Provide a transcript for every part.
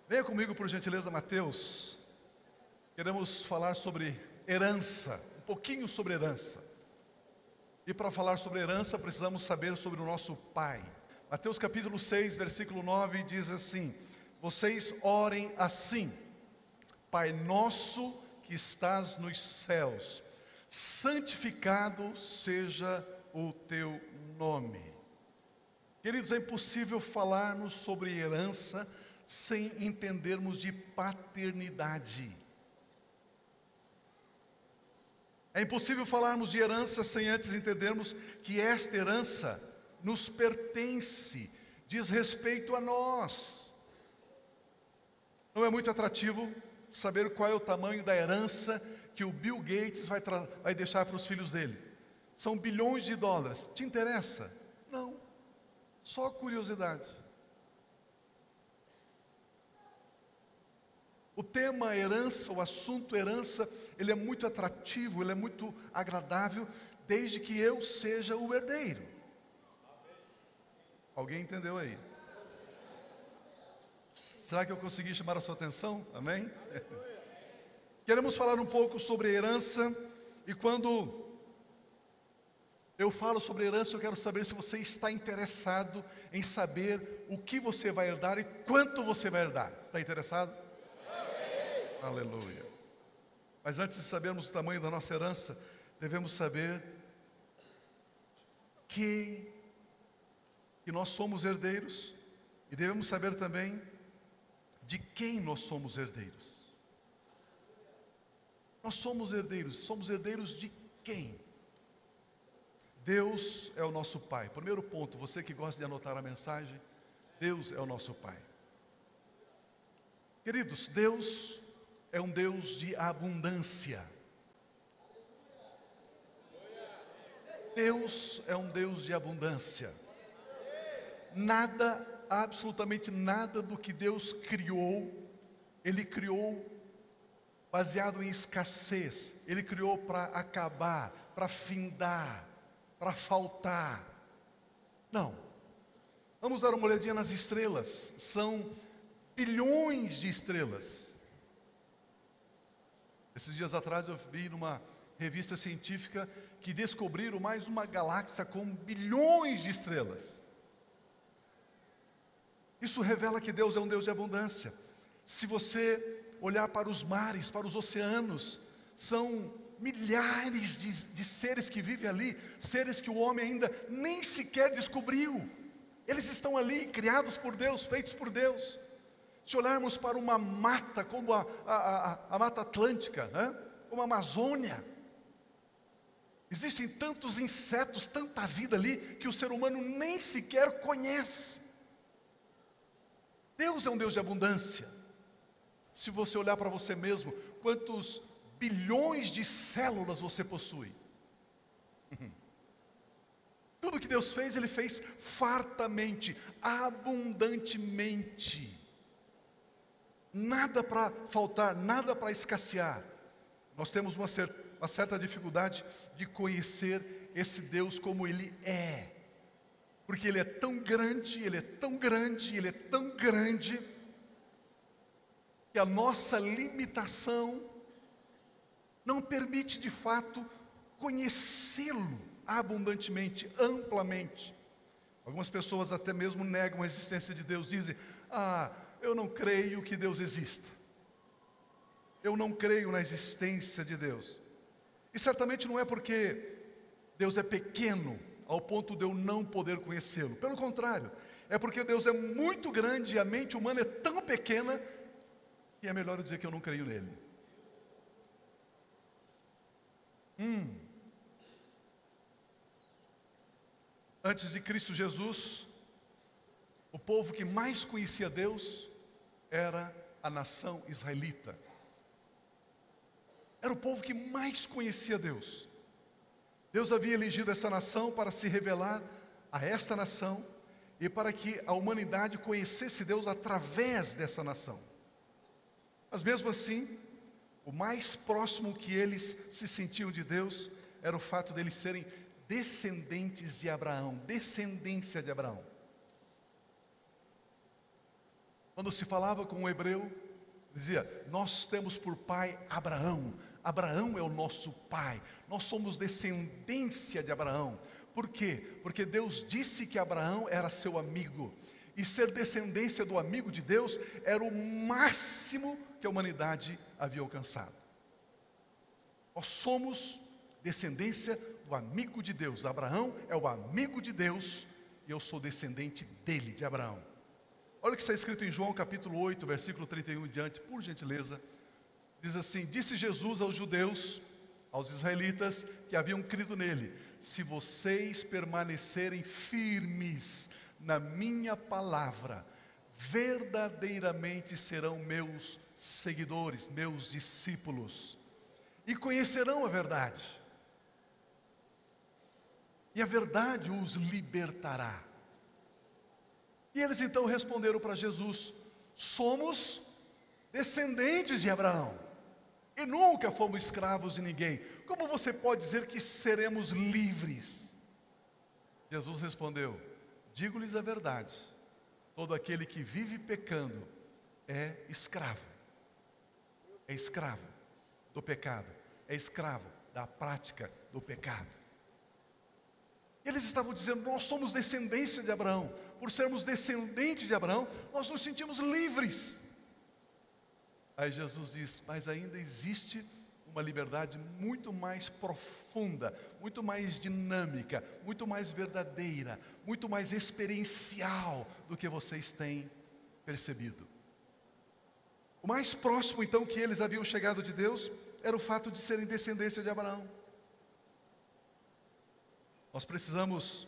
Venha comigo, por gentileza, Mateus. Queremos falar sobre herança, um pouquinho sobre herança. E para falar sobre herança, precisamos saber sobre o nosso Pai. Mateus capítulo 6, versículo 9, diz assim: vocês orem assim: Pai nosso que estás nos céus, santificado seja o teu nome. Queridos, é impossível falarmos sobre herança sem entendermos de paternidade. É impossível falarmos de herança sem antes entendermos que esta herança nos pertence, diz respeito a nós. Não é muito atrativo saber qual é o tamanho da herança que o Bill Gates vai deixar para os filhos dele? São bilhões de dólares. Te interessa? Não. Só curiosidade. O tema herança, o assunto herança, ele é muito atrativo, ele é muito agradável, desde que eu seja o herdeiro. Alguém entendeu aí? Será que eu consegui chamar a sua atenção? Amém? Queremos falar um pouco sobre herança, e quando eu falo sobre herança, eu quero saber se você está interessado em saber o que você vai herdar e quanto você vai herdar. Está interessado? Amém. Aleluia. Mas antes de sabermos o tamanho da nossa herança, devemos saber que nós somos herdeiros, e devemos saber também de quem nós somos herdeiros. Nós somos herdeiros de quem? Deus é o nosso Pai. Primeiro ponto, você que gosta de anotar a mensagem, Deus é o nosso Pai. Queridos, Deus é um Deus de abundância. Deus é um Deus de abundância. Nada, absolutamente nada do que Deus criou, Ele criou baseado em escassez. Ele criou para acabar, para findar, para faltar. Não. Vamos dar uma olhadinha nas estrelas. São bilhões de estrelas. Esses dias atrás eu vi numa revista científica que descobriram mais uma galáxia com bilhões de estrelas. Isso revela que Deus é um Deus de abundância. Se você olhar para os mares, para os oceanos, são milhares de seres que vivem ali, seres que o homem ainda nem sequer descobriu. Eles estão ali, criados por Deus, feitos por Deus. Se olharmos para uma mata, como a Mata Atlântica, né? Como a Amazônia, existem tantos insetos, tanta vida ali, que o ser humano nem sequer conhece. Deus é um Deus de abundância. Se você olhar para você mesmo, quantos bilhões de células você possui? Tudo que Deus fez, Ele fez fartamente, abundantemente. Nada para faltar, nada para escassear. Nós temos uma certa dificuldade de conhecer esse Deus como Ele é. Porque Ele é tão grande, Ele é tão grande, Ele é tão grande, que a nossa limitação não permite de fato conhecê-lo abundantemente, amplamente. Algumas pessoas até mesmo negam a existência de Deus, dizem: eu não creio que Deus exista. Eu não creio na existência de Deus. E certamente não é porque Deus é pequeno ao ponto de eu não poder conhecê-lo. Pelo contrário, é porque Deus é muito grande e a mente humana é tão pequena que é melhor eu dizer que eu não creio nele. Antes de Cristo Jesus, o povo que mais conhecia Deus era a nação israelita. Era o povo que mais conhecia Deus. Deus havia elegido essa nação para se revelar a esta nação e para que a humanidade conhecesse Deus através dessa nação. Mas mesmo assim, o mais próximo que eles se sentiam de Deus era o fato de eles serem descendentes de Abraão, descendência de Abraão. Quando se falava com um hebreu, dizia: nós temos por pai Abraão. Abraão é o nosso pai. Nós somos descendência de Abraão. Por quê? Porque Deus disse que Abraão era seu amigo. E ser descendência do amigo de Deus era o máximo que a humanidade havia alcançado. Nós somos descendência do amigo de Deus. Abraão é o amigo de Deus e eu sou descendente dele, de Abraão. Olha o que está escrito em João capítulo 8, versículo 31 em diante, por gentileza. Diz assim: disse Jesus aos judeus, aos israelitas que haviam crido nele: se vocês permanecerem firmes na minha palavra, verdadeiramente serão meus seguidores, meus discípulos, e conhecerão a verdade, e a verdade os libertará. E eles então responderam para Jesus: somos descendentes de Abraão e nunca fomos escravos de ninguém. Como você pode dizer que seremos livres? Jesus respondeu: digo-lhes a verdade, todo aquele que vive pecando é escravo do pecado, é escravo da prática do pecado. Eles estavam dizendo: nós somos descendência de Abraão. Por sermos descendentes de Abraão, nós nos sentimos livres. Aí Jesus diz: mas ainda existe uma liberdade muito mais profunda, muito mais dinâmica, muito mais verdadeira, muito mais experiencial do que vocês têm percebido. O mais próximo então que eles haviam chegado de Deus era o fato de serem descendência de Abraão. Nós precisamos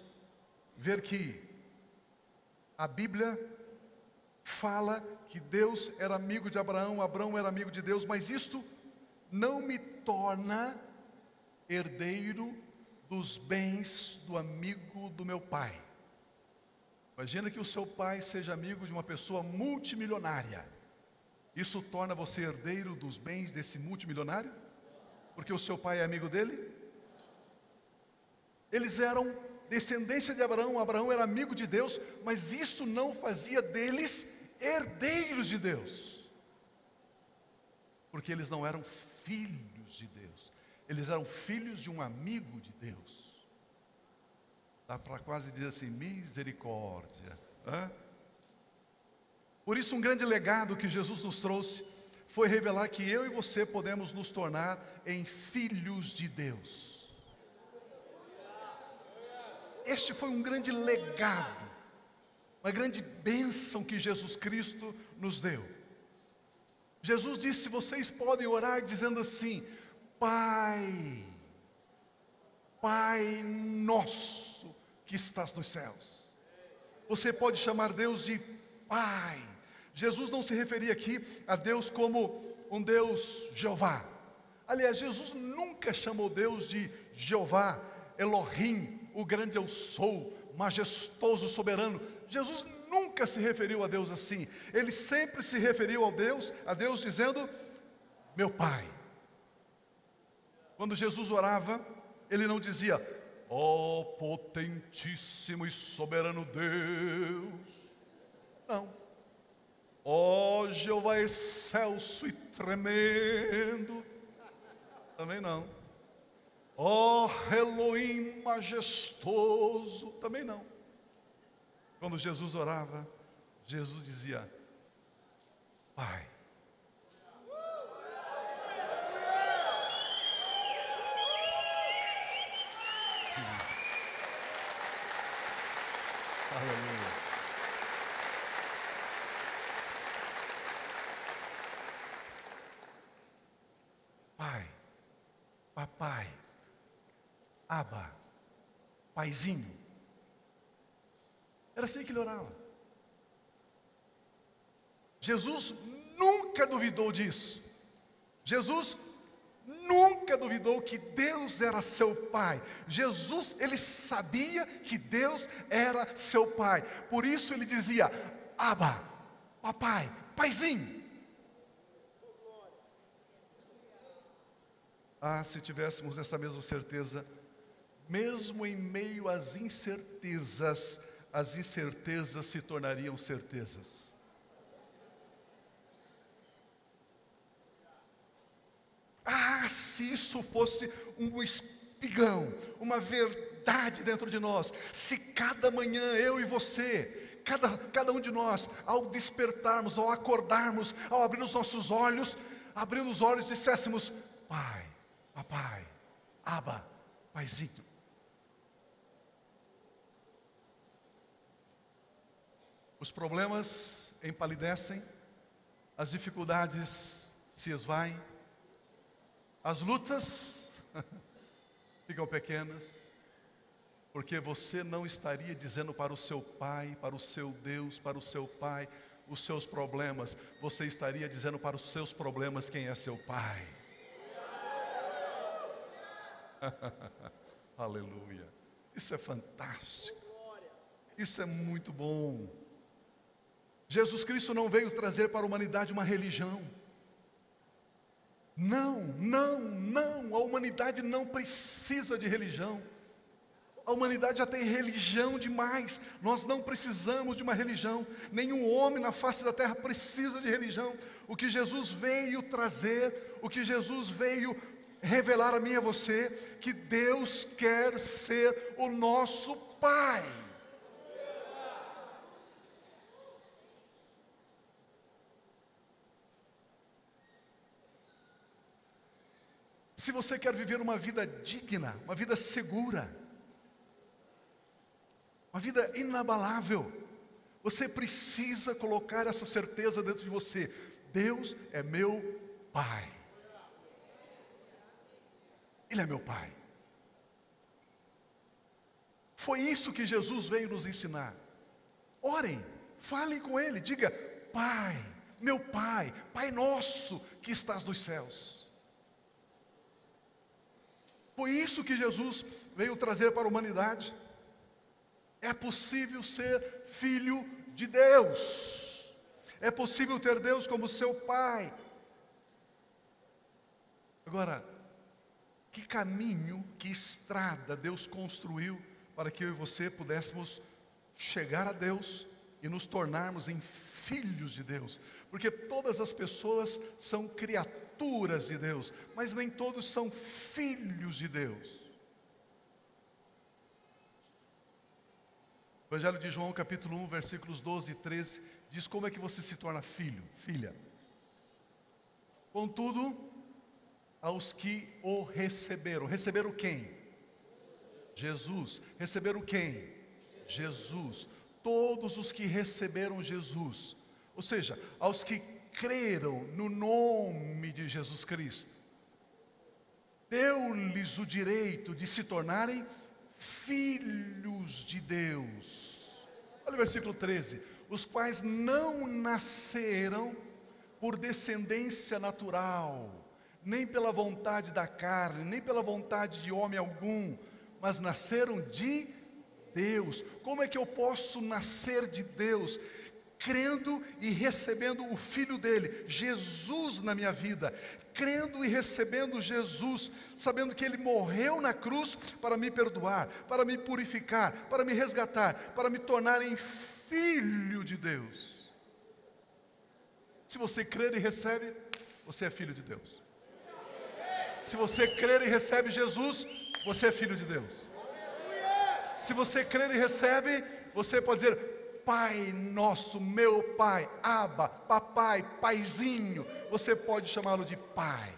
ver que a Bíblia fala que Deus era amigo de Abraão, Abraão era amigo de Deus, mas isto não me torna herdeiro dos bens do amigo do meu pai. Imagina que o seu pai seja amigo de uma pessoa multimilionária. Isso torna você herdeiro dos bens desse multimilionário? Porque o seu pai é amigo dele? Eles eram descendência de Abraão, Abraão era amigo de Deus, mas isso não fazia deles herdeiros de Deus. Porque eles não eram filhos de Deus, eles eram filhos de um amigo de Deus. Dá para quase dizer assim: misericórdia. Por isso, um grande legado que Jesus nos trouxe foi revelar que eu e você podemos nos tornar em filhos de Deus. Este foi um grande legado, uma grande bênção que Jesus Cristo nos deu. Jesus disse: vocês podem orar dizendo assim: Pai, Pai nosso que estás nos céus. Você pode chamar Deus de Pai. Jesus não se referia aqui a Deus como um Deus Jeová. Aliás, Jesus nunca chamou Deus de Jeová, Elohim, o grande eu sou, majestoso, soberano. Jesus nunca se referiu a Deus assim. Ele sempre se referiu a Deus dizendo: meu Pai. Quando Jesus orava, ele não dizia: ó potentíssimo e soberano Deus. Não. Ó Jeová excelso e tremendo. Também não. Ó Elohim majestoso. Também não. Quando Jesus orava, Jesus dizia: Pai. Aleluia. Pai, papai, Abba, paizinho. Era assim que ele orava. Jesus nunca duvidou disso. Jesus nunca duvidou que Deus era seu pai. Jesus, ele sabia que Deus era seu pai. Por isso ele dizia: Abba, papai, paizinho. Ah, se tivéssemos essa mesma certeza, mesmo em meio às incertezas, as incertezas se tornariam certezas. se isso fosse um espigão, uma verdade dentro de nós, se cada manhã eu e você, cada um de nós, ao despertarmos, ao acordarmos, ao abrir os nossos olhos, abrindo os olhos, disséssemos: Pai, Papai, Abba, Paizinho. Os problemas empalidecem, as dificuldades se esvaem, as lutas ficam pequenas, porque você não estaria dizendo para o seu pai, para o seu Deus, para o seu pai, os seus problemas. Você estaria dizendo para os seus problemas quem é seu pai. Aleluia. Isso é fantástico. Isso é muito bom. Jesus Cristo não veio trazer para a humanidade uma religião. Não. A humanidade não precisa de religião. A humanidade já tem religião demais. Nós não precisamos de uma religião. Nenhum homem na face da terra precisa de religião. O que Jesus veio trazer, o que Jesus veio revelar a mim e a você, que Deus quer ser o nosso Pai. Se você quer viver uma vida digna, uma vida segura, uma vida inabalável, você precisa colocar essa certeza dentro de você: Deus é meu Pai. Ele é meu Pai. Foi isso que Jesus veio nos ensinar. Orem, falem com Ele, diga: Pai, meu Pai, Pai nosso que estás nos céus. Foi isso que Jesus veio trazer para a humanidade. É possível ser filho de Deus. É possível ter Deus como seu Pai. Agora, que caminho, que estrada Deus construiu para que eu e você pudéssemos chegar a Deus e nos tornarmos em filhos de Deus? Porque todas as pessoas são criaturas de Deus, mas nem todos são filhos de Deus. O Evangelho de João, capítulo 1, versículos 12 e 13, diz como é que você se torna filho, filha. Contudo, aos que o receberam. Receberam quem? Jesus. Receberam quem? Jesus. Todos os que receberam Jesus, ou seja, aos que creram no nome de Jesus Cristo, deu-lhes o direito de se tornarem filhos de Deus. Olha o versículo 13: os quais não nasceram por descendência natural, nem pela vontade da carne, nem pela vontade de homem algum, mas nasceram de Deus. Como é que eu posso nascer de Deus? Crendo e recebendo o Filho dele, Jesus, na minha vida. Crendo e recebendo Jesus, sabendo que Ele morreu na cruz para me perdoar, para me purificar, para me resgatar, para me tornar em filho de Deus. Se você crer e recebe, você é filho de Deus. Se você crer e recebe Jesus, você é filho de Deus. Se você crer e recebe, você pode dizer: Pai nosso, meu Pai, Abba, Papai, Paizinho. Você pode chamá-lo de Pai.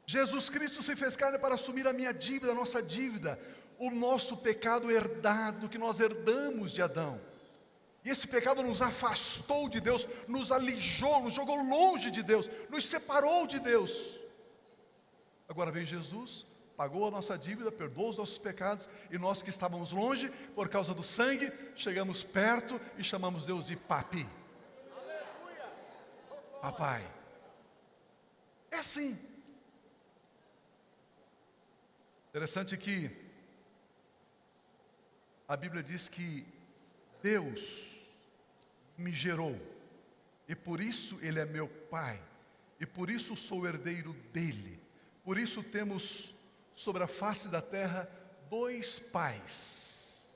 Jesus Cristo se fez carne para assumir a minha dívida, a nossa dívida, o nosso pecado herdado, que nós herdamos de Adão. E esse pecado nos afastou de Deus, nos alijou, nos jogou longe de Deus, nos separou de Deus. Agora veio Jesus, pagou a nossa dívida, perdoou os nossos pecados, e nós que estávamos longe, por causa do sangue, chegamos perto e chamamos Deus de Papi. Papai. É assim. Interessante que a Bíblia diz que Deus me gerou, e por isso Ele é meu Pai, e por isso sou herdeiro dEle. Por isso temos sobre a face da terra dois pais: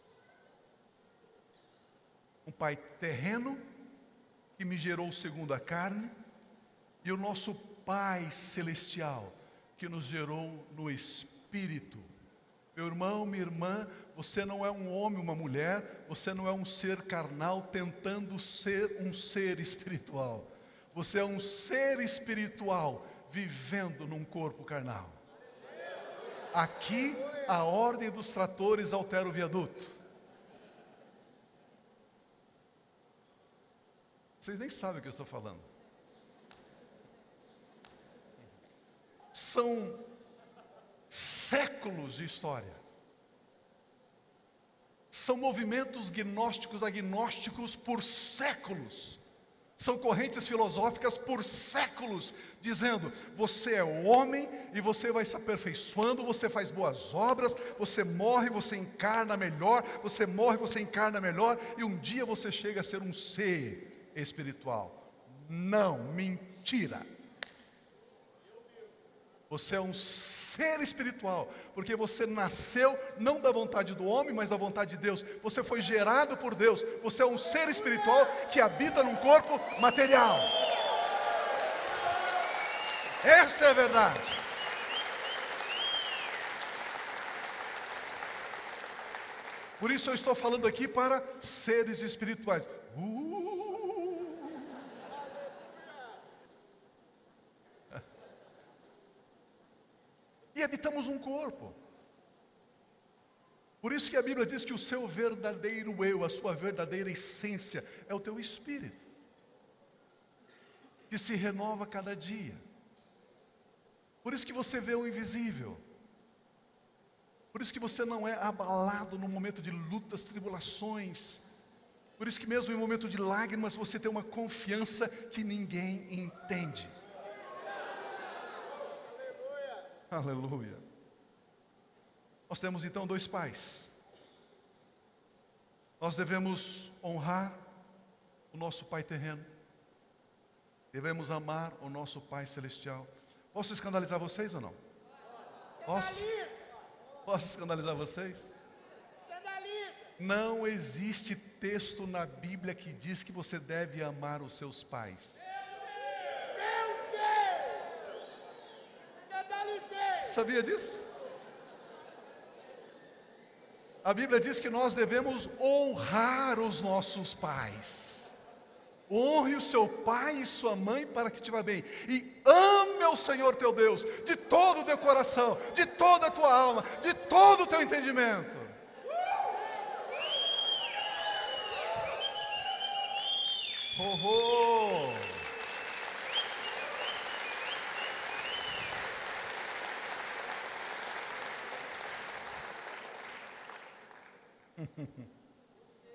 um pai terreno, que me gerou segundo a carne, e o nosso Pai Celestial, que nos gerou no Espírito. Meu irmão, minha irmã, você não é um homem, uma mulher, você não é um ser carnal tentando ser um ser espiritual. Você é um ser espiritual vivendo num corpo carnal. Aqui, a ordem dos tratores altera o viaduto. Vocês nem sabem o que eu estou falando. São séculos de história. São movimentos gnósticos, agnósticos por séculos. São correntes filosóficas por séculos, dizendo: você é o homem e você vai se aperfeiçoando, você faz boas obras, você morre, você encarna melhor, você morre, você encarna melhor, e um dia você chega a ser um ser espiritual. Não, mentira. Você é um ser espiritual, porque você nasceu não da vontade do homem, mas da vontade de Deus. Você foi gerado por Deus. Você é um ser espiritual que habita num corpo material. Essa é a verdade. Por isso eu estou falando aqui para seres espirituais. E habitamos um corpo. Por isso que a Bíblia diz que o seu verdadeiro eu, a sua verdadeira essência, é o teu espírito, que se renova a cada dia. Por isso que você vê o invisível. Por isso que você não é abalado no momento de lutas, tribulações. Por isso que mesmo em momento de lágrimas você tem uma confiança que ninguém entende. Aleluia. Nós temos então dois pais. Nós devemos honrar o nosso Pai terreno. Devemos amar o nosso Pai celestial. Posso escandalizar vocês ou não? Posso escandalizar vocês? Não existe texto na Bíblia que diz que você deve amar os seus pais. Sabia disso? A Bíblia diz que nós devemos honrar os nossos pais. Honre o seu pai e sua mãe para que te vá bem. E ame ao Senhor teu Deus de todo o teu coração, de toda a tua alma, de todo o teu entendimento.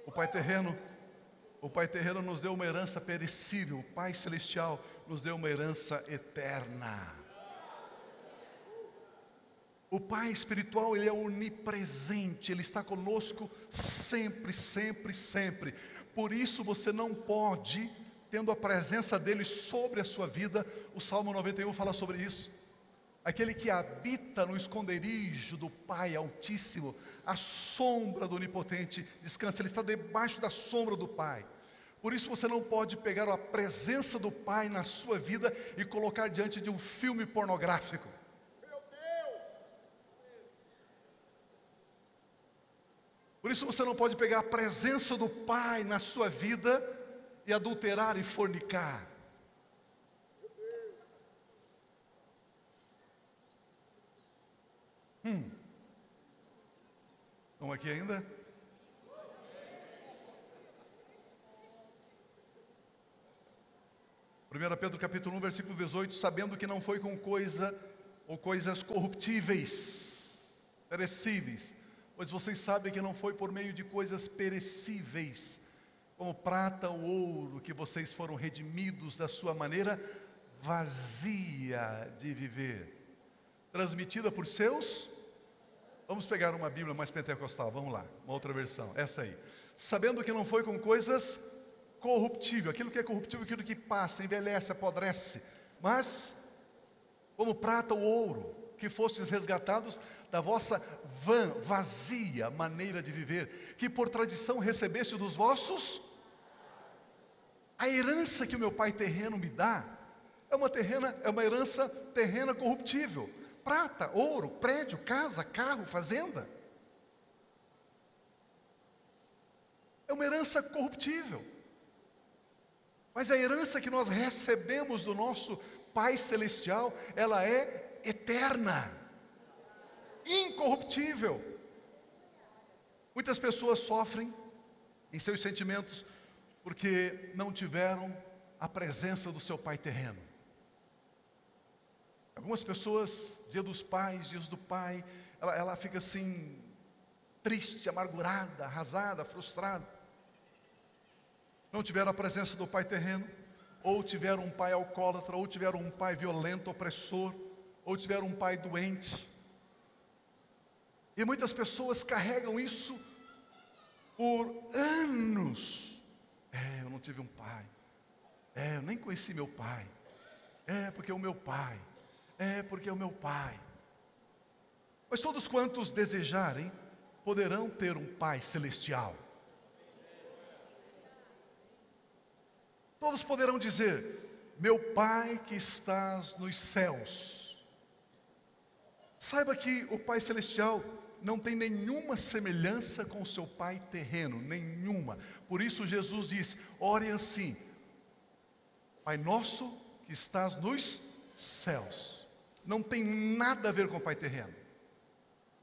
O Pai terreno nos deu uma herança perecível. O Pai celestial nos deu uma herança eterna. O Pai espiritual, Ele é onipresente. Ele está conosco sempre, sempre, sempre. Por isso você não pode, tendo a presença dEle sobre a sua vida, o Salmo 91 fala sobre isso. Aquele que habita no esconderijo do Pai Altíssimo, a sombra do Onipotente descansa. Ele está debaixo da sombra do Pai. Por isso você não pode pegar a presença do Pai na sua vida e colocar diante de um filme pornográfico. Por isso você não pode pegar a presença do Pai na sua vida e adulterar e fornicar. Estão aqui ainda? Primeira Pedro capítulo 1, versículo 18, sabendo que não foi com coisa ou coisas corruptíveis, perecíveis, pois vocês sabem que não foi por meio de coisas perecíveis, como prata ou ouro, que vocês foram redimidos da sua maneira vazia de viver, transmitida por seus. Vamos pegar uma Bíblia mais pentecostal, vamos lá, uma outra versão, essa aí. Sabendo que não foi com coisas corruptíveis, aquilo que é corruptível, aquilo que passa, envelhece, apodrece, mas como prata ou ouro, que fostes resgatados da vossa vazia maneira de viver, que por tradição recebeste dos vossos. A herança que o meu Pai terreno me dá É uma herança terrena corruptível. Prata, ouro, prédio, casa, carro, fazenda. É uma herança corruptível. Mas a herança que nós recebemos do nosso Pai Celestial, ela é eterna, incorruptível. Muitas pessoas sofrem em seus sentimentos porque não tiveram a presença do seu pai terreno. Algumas pessoas, dia dos pais, dias do pai, ela fica assim, triste, amargurada, arrasada, frustrada. Não tiveram a presença do pai terreno, ou tiveram um pai alcoólatra, ou tiveram um pai violento, opressor, ou tiveram um pai doente. E muitas pessoas carregam isso por anos. Eu não tive um pai. Eu nem conheci meu pai. Porque o meu pai. Porque o meu pai. Mas todos quantos desejarem, poderão ter um pai celestial. Todos poderão dizer: meu pai que estás nos céus. Saiba que o pai celestial não tem nenhuma semelhança com o seu pai terreno, nenhuma. Por isso Jesus diz: orem assim: Pai nosso que estás nos céus. Não tem nada a ver com o pai terreno.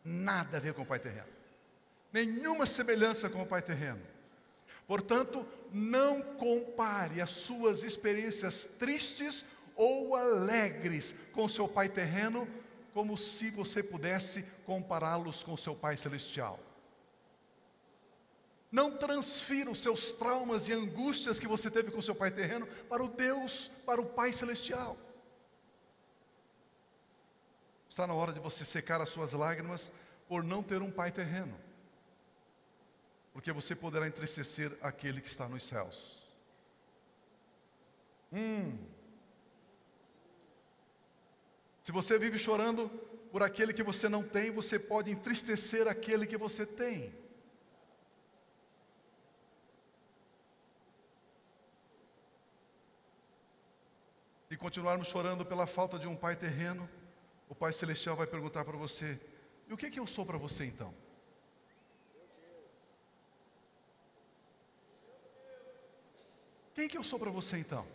Nada a ver com o pai terreno. Nenhuma semelhança com o pai terreno. Portanto, não compare as suas experiências tristes ou alegres com o seu pai terreno, como se você pudesse compará-los com o seu pai celestial. Não transfira os seus traumas e angústias que você teve com o seu pai terreno para o Deus, para o Pai celestial. Está na hora de você secar as suas lágrimas por não ter um pai terreno, porque você poderá entristecer aquele que está nos céus. Se você vive chorando por aquele que você não tem, você pode entristecer aquele que você tem. Se continuarmos chorando pela falta de um pai terreno, o Pai Celestial vai perguntar para você: e o que eu sou para você então? Quem que eu sou para você então?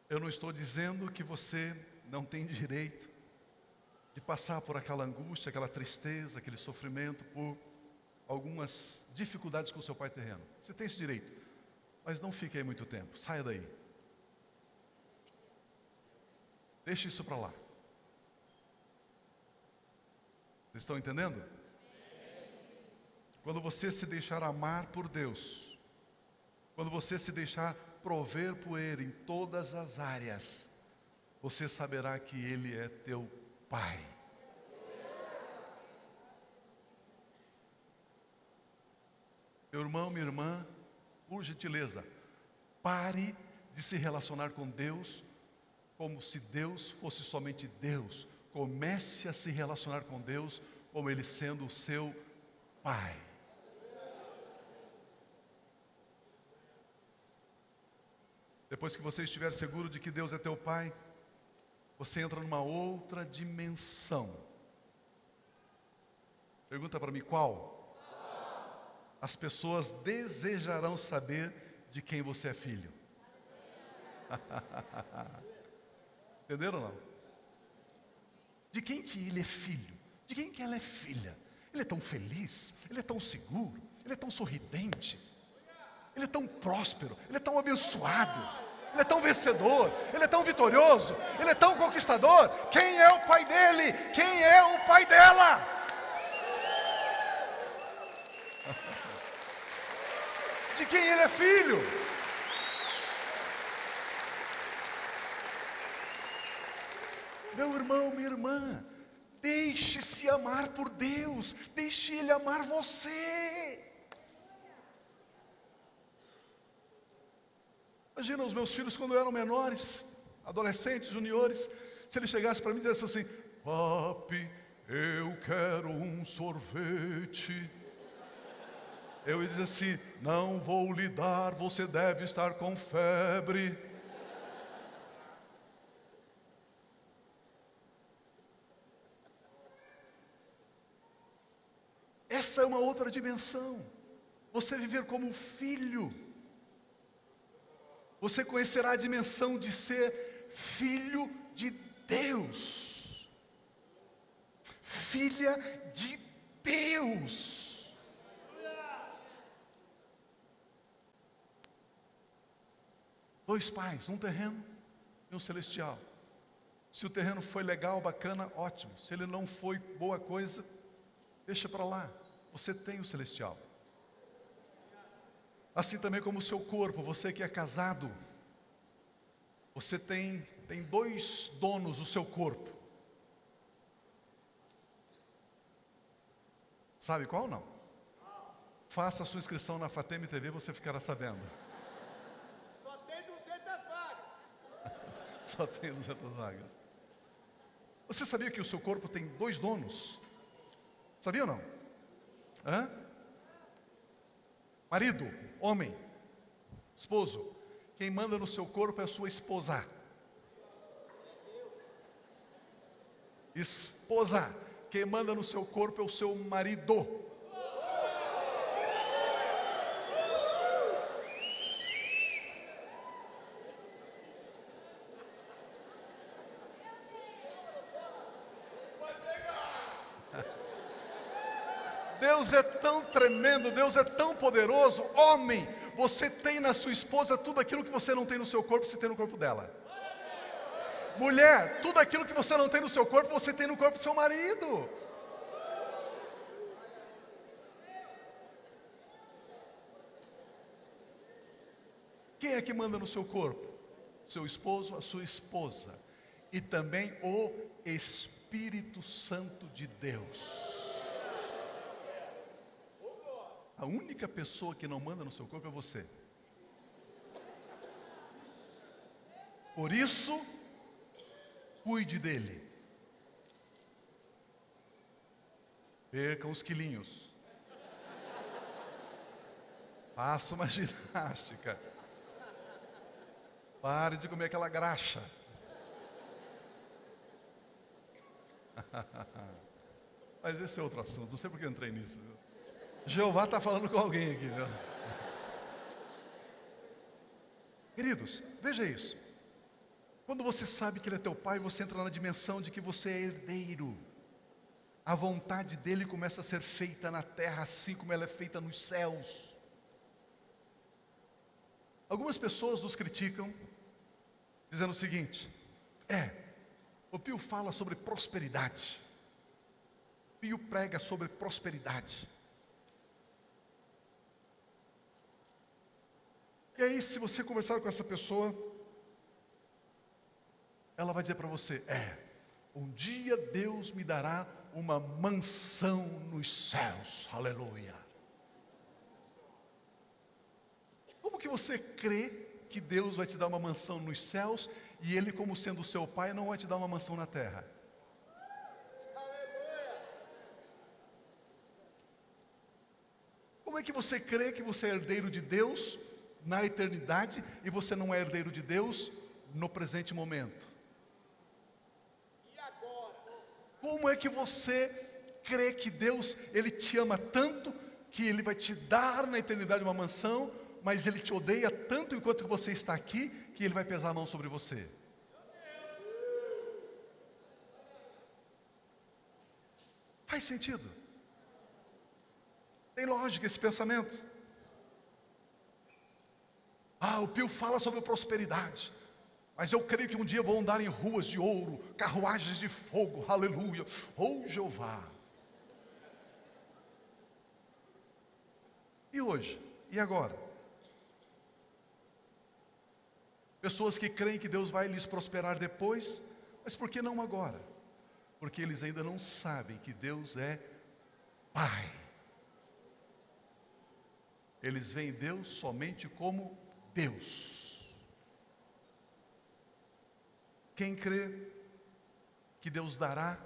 Eu não estou dizendo que você não tem direito de passar por aquela angústia, aquela tristeza, aquele sofrimento, por algumas dificuldades com o seu pai terreno. Você tem esse direito, mas não fique aí muito tempo, saia daí. Deixe isso para lá. Vocês estão entendendo? Quando você se deixar amar por Deus, quando você se deixar prover por Ele em todas as áreas, você saberá que Ele é teu Pai. Meu irmão, minha irmã, por gentileza, pare de se relacionar com Deus como se Deus fosse somente Deus. Comece a se relacionar com Deus como Ele sendo o seu Pai. Depois que você estiver seguro de que Deus é teu Pai, você entra numa outra dimensão. Pergunta para mim, qual? As pessoas desejarão saber de quem você é filho. Entenderam ou não? De quem que ele é filho? De quem que ela é filha? Ele é tão feliz, ele é tão seguro, ele é tão sorridente, ele é tão próspero, ele é tão abençoado, ele é tão vencedor, ele é tão vitorioso, ele é tão conquistador. Quem é o pai dele? Quem é o pai dela? De quem ele é filho? Meu irmão, minha irmã, deixe-se amar por Deus, deixe Ele amar você. Imagina os meus filhos quando eram menores, adolescentes, juniores, se ele chegasse para mim e dissesse assim: papi, eu quero um sorvete. Eu ia dizer assim: não vou lhe dar, você deve estar com febre. Essa é uma outra dimensão. Você viver como um filho. Você conhecerá a dimensão de ser filho de Deus. Filha de Deus. Dois pais, um terreno e um celestial. Se o terreno foi legal, bacana, ótimo. Se ele não foi boa coisa, deixa para lá. Você tem o celestial. Assim também como o seu corpo, você que é casado, você tem dois donos o seu corpo. Sabe qual não? Faça a sua inscrição na Fateme TV, você ficará sabendo. Só tem 200 vagas. Só tem 200 vagas. Você sabia que o seu corpo tem dois donos? Sabia ou não? Hã? Marido, homem, esposo. Quem manda no seu corpo é a sua esposa. Esposa. Quem manda no seu corpo é o seu marido. Deus é tão tremendo, Deus é tão poderoso. Homem, você tem na sua esposa tudo aquilo que você não tem no seu corpo, você tem no corpo dela. Mulher, tudo aquilo que você não tem no seu corpo, você tem no corpo do seu marido. Quem é que manda no seu corpo? Seu esposo, a sua esposa. E também o Espírito Santo de Deus. A única pessoa que não manda no seu corpo é você. Por isso, cuide dele. Perca uns quilinhos. Faça uma ginástica. Pare de comer aquela graxa. Mas esse é outro assunto, não sei porque eu entrei nisso. Jeová está falando com alguém aqui, viu? Queridos, veja isso. Quando você sabe que Ele é teu Pai, você entra na dimensão de que você é herdeiro. A vontade dEle começa a ser feita na terra, assim como ela é feita nos céus. Algumas pessoas nos criticam, dizendo o seguinte: o Pio fala sobre prosperidade. Pio prega sobre prosperidade. E aí, se você conversar com essa pessoa, ela vai dizer para você: um dia Deus me dará uma mansão nos céus, aleluia. Como que você crê que Deus vai te dar uma mansão nos céus e Ele, como sendo seu Pai, não vai te dar uma mansão na terra? Como é que você crê que você é herdeiro de Deus na eternidade e você não é herdeiro de Deus no presente momento? E agora? Como é que você crê que Deus, Ele te ama tanto que Ele vai te dar na eternidade uma mansão, mas Ele te odeia tanto enquanto você está aqui, que Ele vai pesar a mão sobre você? Faz sentido? Tem lógica esse pensamento? O Pio fala sobre prosperidade, mas eu creio que um dia vou andar em ruas de ouro, carruagens de fogo, aleluia, Jeová. E hoje? E agora? Pessoas que creem que Deus vai lhes prosperar depois, mas por que não agora? Porque eles ainda não sabem que Deus é Pai. Eles veem Deus somente como Deus. Quem crê que Deus dará,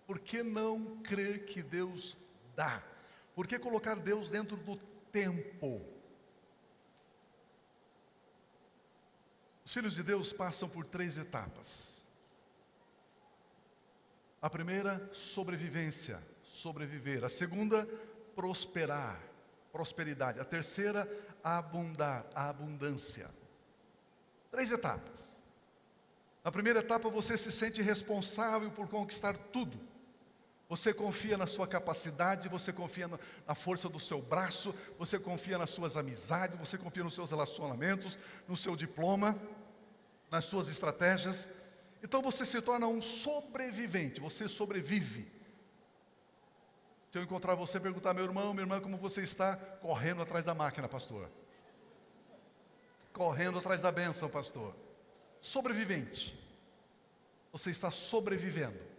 por que não crer que Deus dá? Por que colocar Deus dentro do tempo? Os filhos de Deus passam por 3 etapas. A primeira, sobrevivência, sobreviver. A segunda, prosperar, prosperidade. A terceira, abundar, a abundância. 3 etapas. Na primeira etapa, você se sente responsável por conquistar tudo. Você confia na sua capacidade, você confia na força do seu braço, você confia nas suas amizades, você confia nos seus relacionamentos, no seu diploma, nas suas estratégias. Então você se torna um sobrevivente, você sobrevive. Se eu encontrar você e perguntar, meu irmão, minha irmã, como você está? Correndo atrás da máquina, pastor. Correndo atrás da bênção, pastor. Sobrevivente. Você está sobrevivendo.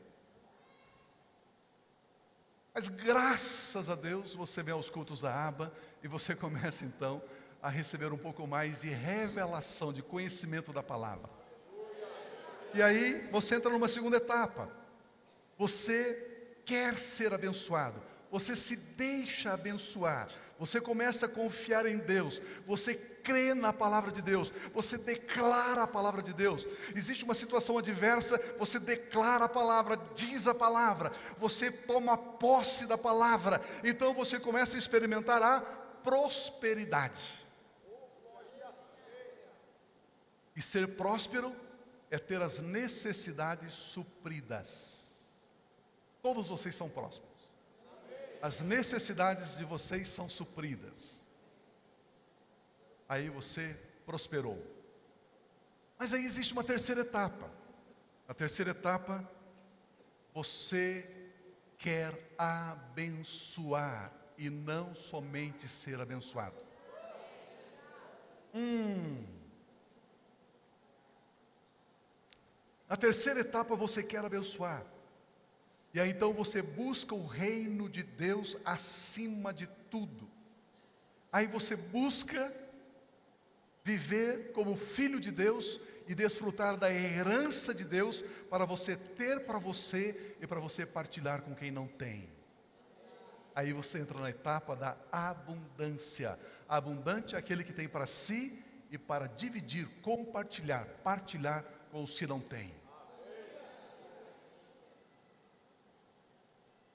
Mas graças a Deus, você vem aos cultos da aba e você começa então a receber um pouco mais de revelação, de conhecimento da palavra. E aí você entra numa segunda etapa. Você quer ser abençoado. Você se deixa abençoar. Você começa a confiar em Deus. Você crê na palavra de Deus. Você declara a palavra de Deus. Existe uma situação adversa, você declara a palavra, diz a palavra. Você toma posse da palavra. Então você começa a experimentar a prosperidade. E ser próspero é ter as necessidades supridas. Todos vocês são prósperos. As necessidades de vocês são supridas. Aí você prosperou. Mas aí existe uma terceira etapa. A terceira etapa, você quer abençoar e não somente ser abençoado. Na terceira etapa você quer abençoar. E aí então você busca o reino de Deus acima de tudo. Aí você busca viver como filho de Deus e desfrutar da herança de Deus para você ter para você e para você partilhar com quem não tem. Aí você entra na etapa da abundância. Abundante é aquele que tem para si e para dividir, compartilhar, partilhar com os que não têm.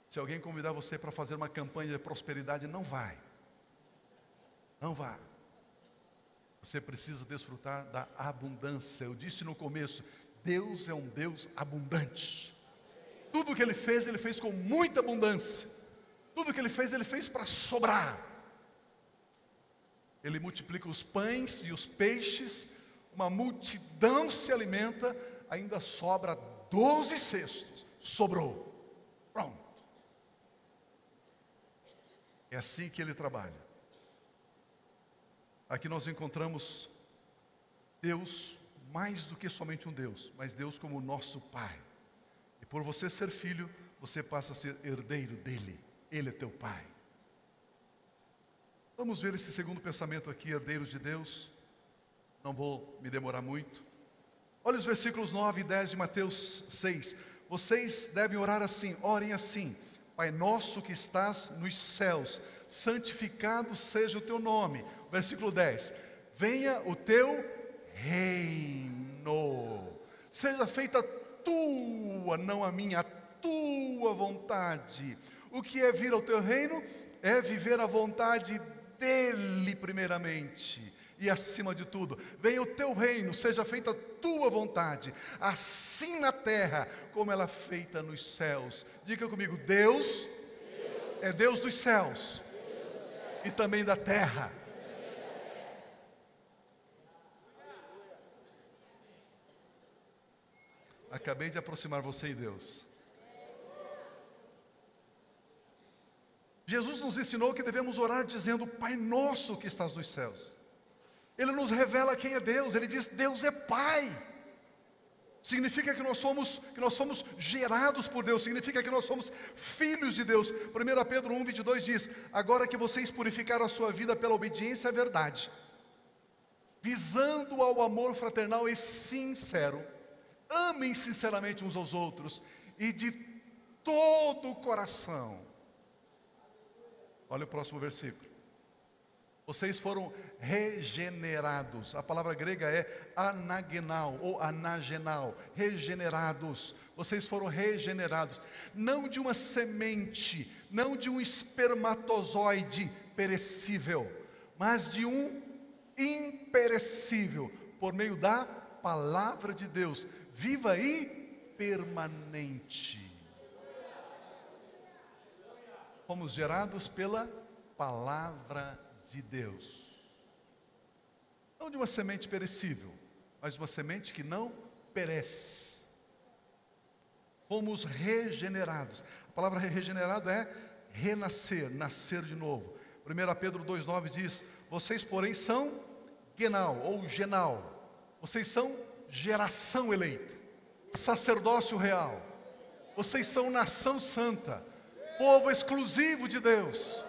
Se alguém convidar você para fazer uma campanha de prosperidade, não vai. Não vá. Você precisa desfrutar da abundância. Eu disse no começo, Deus é um Deus abundante. Tudo que Ele fez com muita abundância. Tudo que Ele fez para sobrar. Ele multiplica os pães e os peixes, uma multidão se alimenta, ainda sobra 12 cestos. Sobrou. Pronto. É assim que Ele trabalha. Aqui nós encontramos Deus mais do que somente um Deus, mas Deus como nosso Pai. E por você ser filho, você passa a ser herdeiro dEle. Ele é teu Pai. Vamos ver esse segundo pensamento aqui, herdeiros de Deus. Não vou me demorar muito. Olha os versículos 9 e 10 de Mateus 6. Vocês devem orar assim, orem assim. Pai nosso que estás nos céus, santificado seja o teu nome. Versículo 10. Venha o teu reino. Seja feita a tua, não a minha, a tua vontade. O que é vir ao teu reino? É viver a vontade dEle primeiramente. E acima de tudo, venha o teu reino, seja feita a tua vontade, assim na terra, como ela é feita nos céus. Diga comigo, Deus é Deus dos céus e também da terra. Acabei de aproximar você e Deus. Jesus nos ensinou que devemos orar dizendo, Pai nosso que estás nos céus. Ele nos revela quem é Deus. Ele diz, Deus é Pai. Significa que nós somos gerados por Deus. Significa que nós somos filhos de Deus. 1 Pedro 1:22 diz, agora que vocês purificaram a sua vida pela obediência à verdade, visando ao amor fraternal e sincero, amem sinceramente uns aos outros e de todo o coração. Olha o próximo versículo. Vocês foram regenerados. A palavra grega é anagenal ou anagenal, regenerados. Vocês foram regenerados, não de uma semente, não de um espermatozoide perecível, mas de um imperecível, por meio da palavra de Deus, viva e permanente. Fomos gerados pela palavra de Deus. Não de uma semente perecível, mas uma semente que não perece. Fomos regenerados. A palavra regenerado é renascer, nascer de novo. 1 Pedro 2,9 diz: vocês, porém, são genal ou genal. Vocês são geração eleita, sacerdócio real. Vocês são nação santa, povo exclusivo de Deus,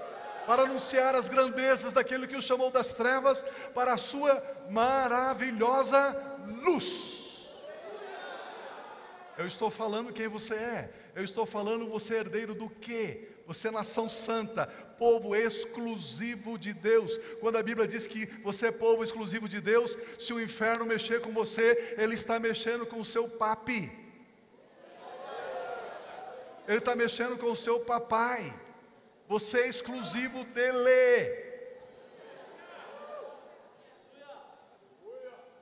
para anunciar as grandezas daquele que o chamou das trevas para a sua maravilhosa luz. Eu estou falando quem você é. Eu estou falando você é herdeiro do quê? Você é nação santa, povo exclusivo de Deus. Quando a Bíblia diz que você é povo exclusivo de Deus, se o inferno mexer com você, ele está mexendo com o seu papi. Ele está mexendo com o seu papai. Você é exclusivo dele.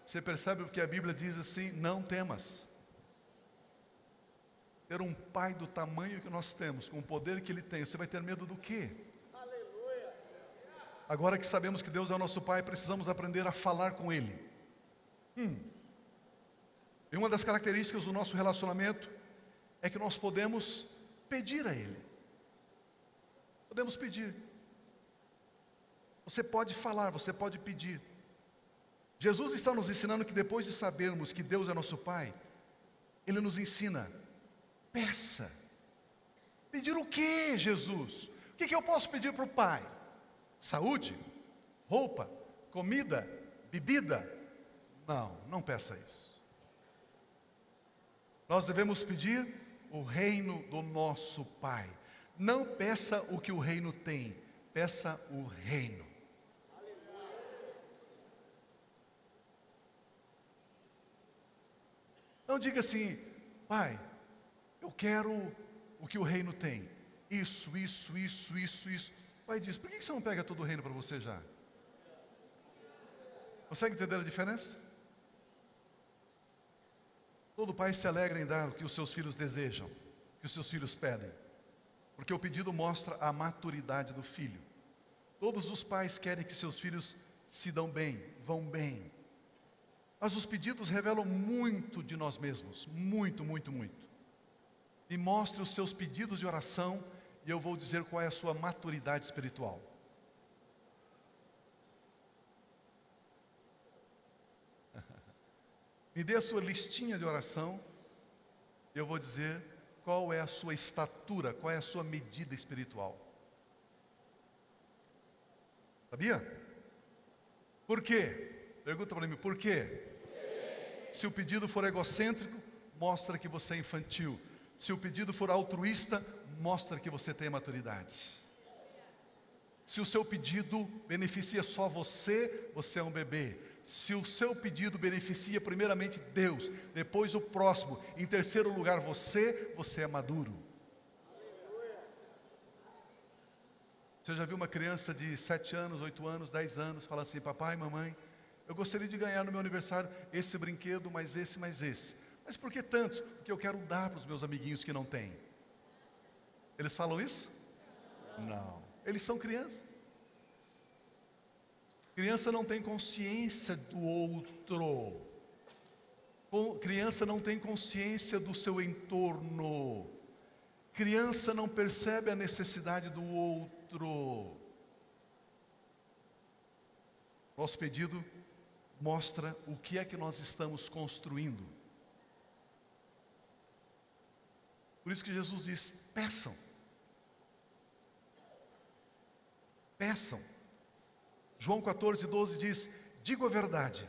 Você percebe o que a Bíblia diz assim? Não temas. Ter um pai do tamanho que nós temos, com o poder que ele tem, você vai ter medo do quê? Aleluia. Agora que sabemos que Deus é o nosso pai, precisamos aprender a falar com ele. E uma das características do nosso relacionamento é que nós podemos pedir a ele. Podemos pedir. Você pode falar, você pode pedir. Jesus está nos ensinando que depois de sabermos que Deus é nosso Pai, Ele nos ensina: peça. Pedir o que, Jesus? O que eu posso pedir para o Pai? Saúde? Roupa? Comida? Bebida? Não, não peça isso. Nós devemos pedir o reino do nosso Pai. Não peça o que o reino tem, peça o reino. Não diga assim: Pai, eu quero o que o reino tem. Isso. O Pai diz: por que você não pega todo o reino para você já? Consegue entender a diferença? Todo pai se alegra em dar o que os seus filhos desejam, o que os seus filhos pedem, porque o pedido mostra a maturidade do filho. Todos os pais querem que seus filhos se dão bem, vão bem. Mas os pedidos revelam muito de nós mesmos, muito. E mostre os seus pedidos de oração, e eu vou dizer qual é a sua maturidade espiritual. Me dê a sua listinha de oração, e eu vou dizer qual é a sua estatura, qual é a sua medida espiritual. Sabia? Por quê? Pergunta para mim, por quê? Se o pedido for egocêntrico, mostra que você é infantil. Se o pedido for altruísta, mostra que você tem maturidade. Se o seu pedido beneficia só você, você é um bebê. Se o seu pedido beneficia primeiramente Deus, depois o próximo, em terceiro lugar você é maduro. Você já viu uma criança de 7 anos, 8 anos, 10 anos, falar assim: papai, mamãe, eu gostaria de ganhar no meu aniversário esse brinquedo, mais esse. Mas por que tanto? Porque eu quero dar para os meus amiguinhos que não têm. Eles falam isso? Não. Eles são crianças. Criança não tem consciência do outro. Criança não tem consciência do seu entorno. Criança não percebe a necessidade do outro. Nosso pedido mostra o que é que nós estamos construindo. Por isso que Jesus diz: peçam. Peçam. João 14:12 diz: digo a verdade,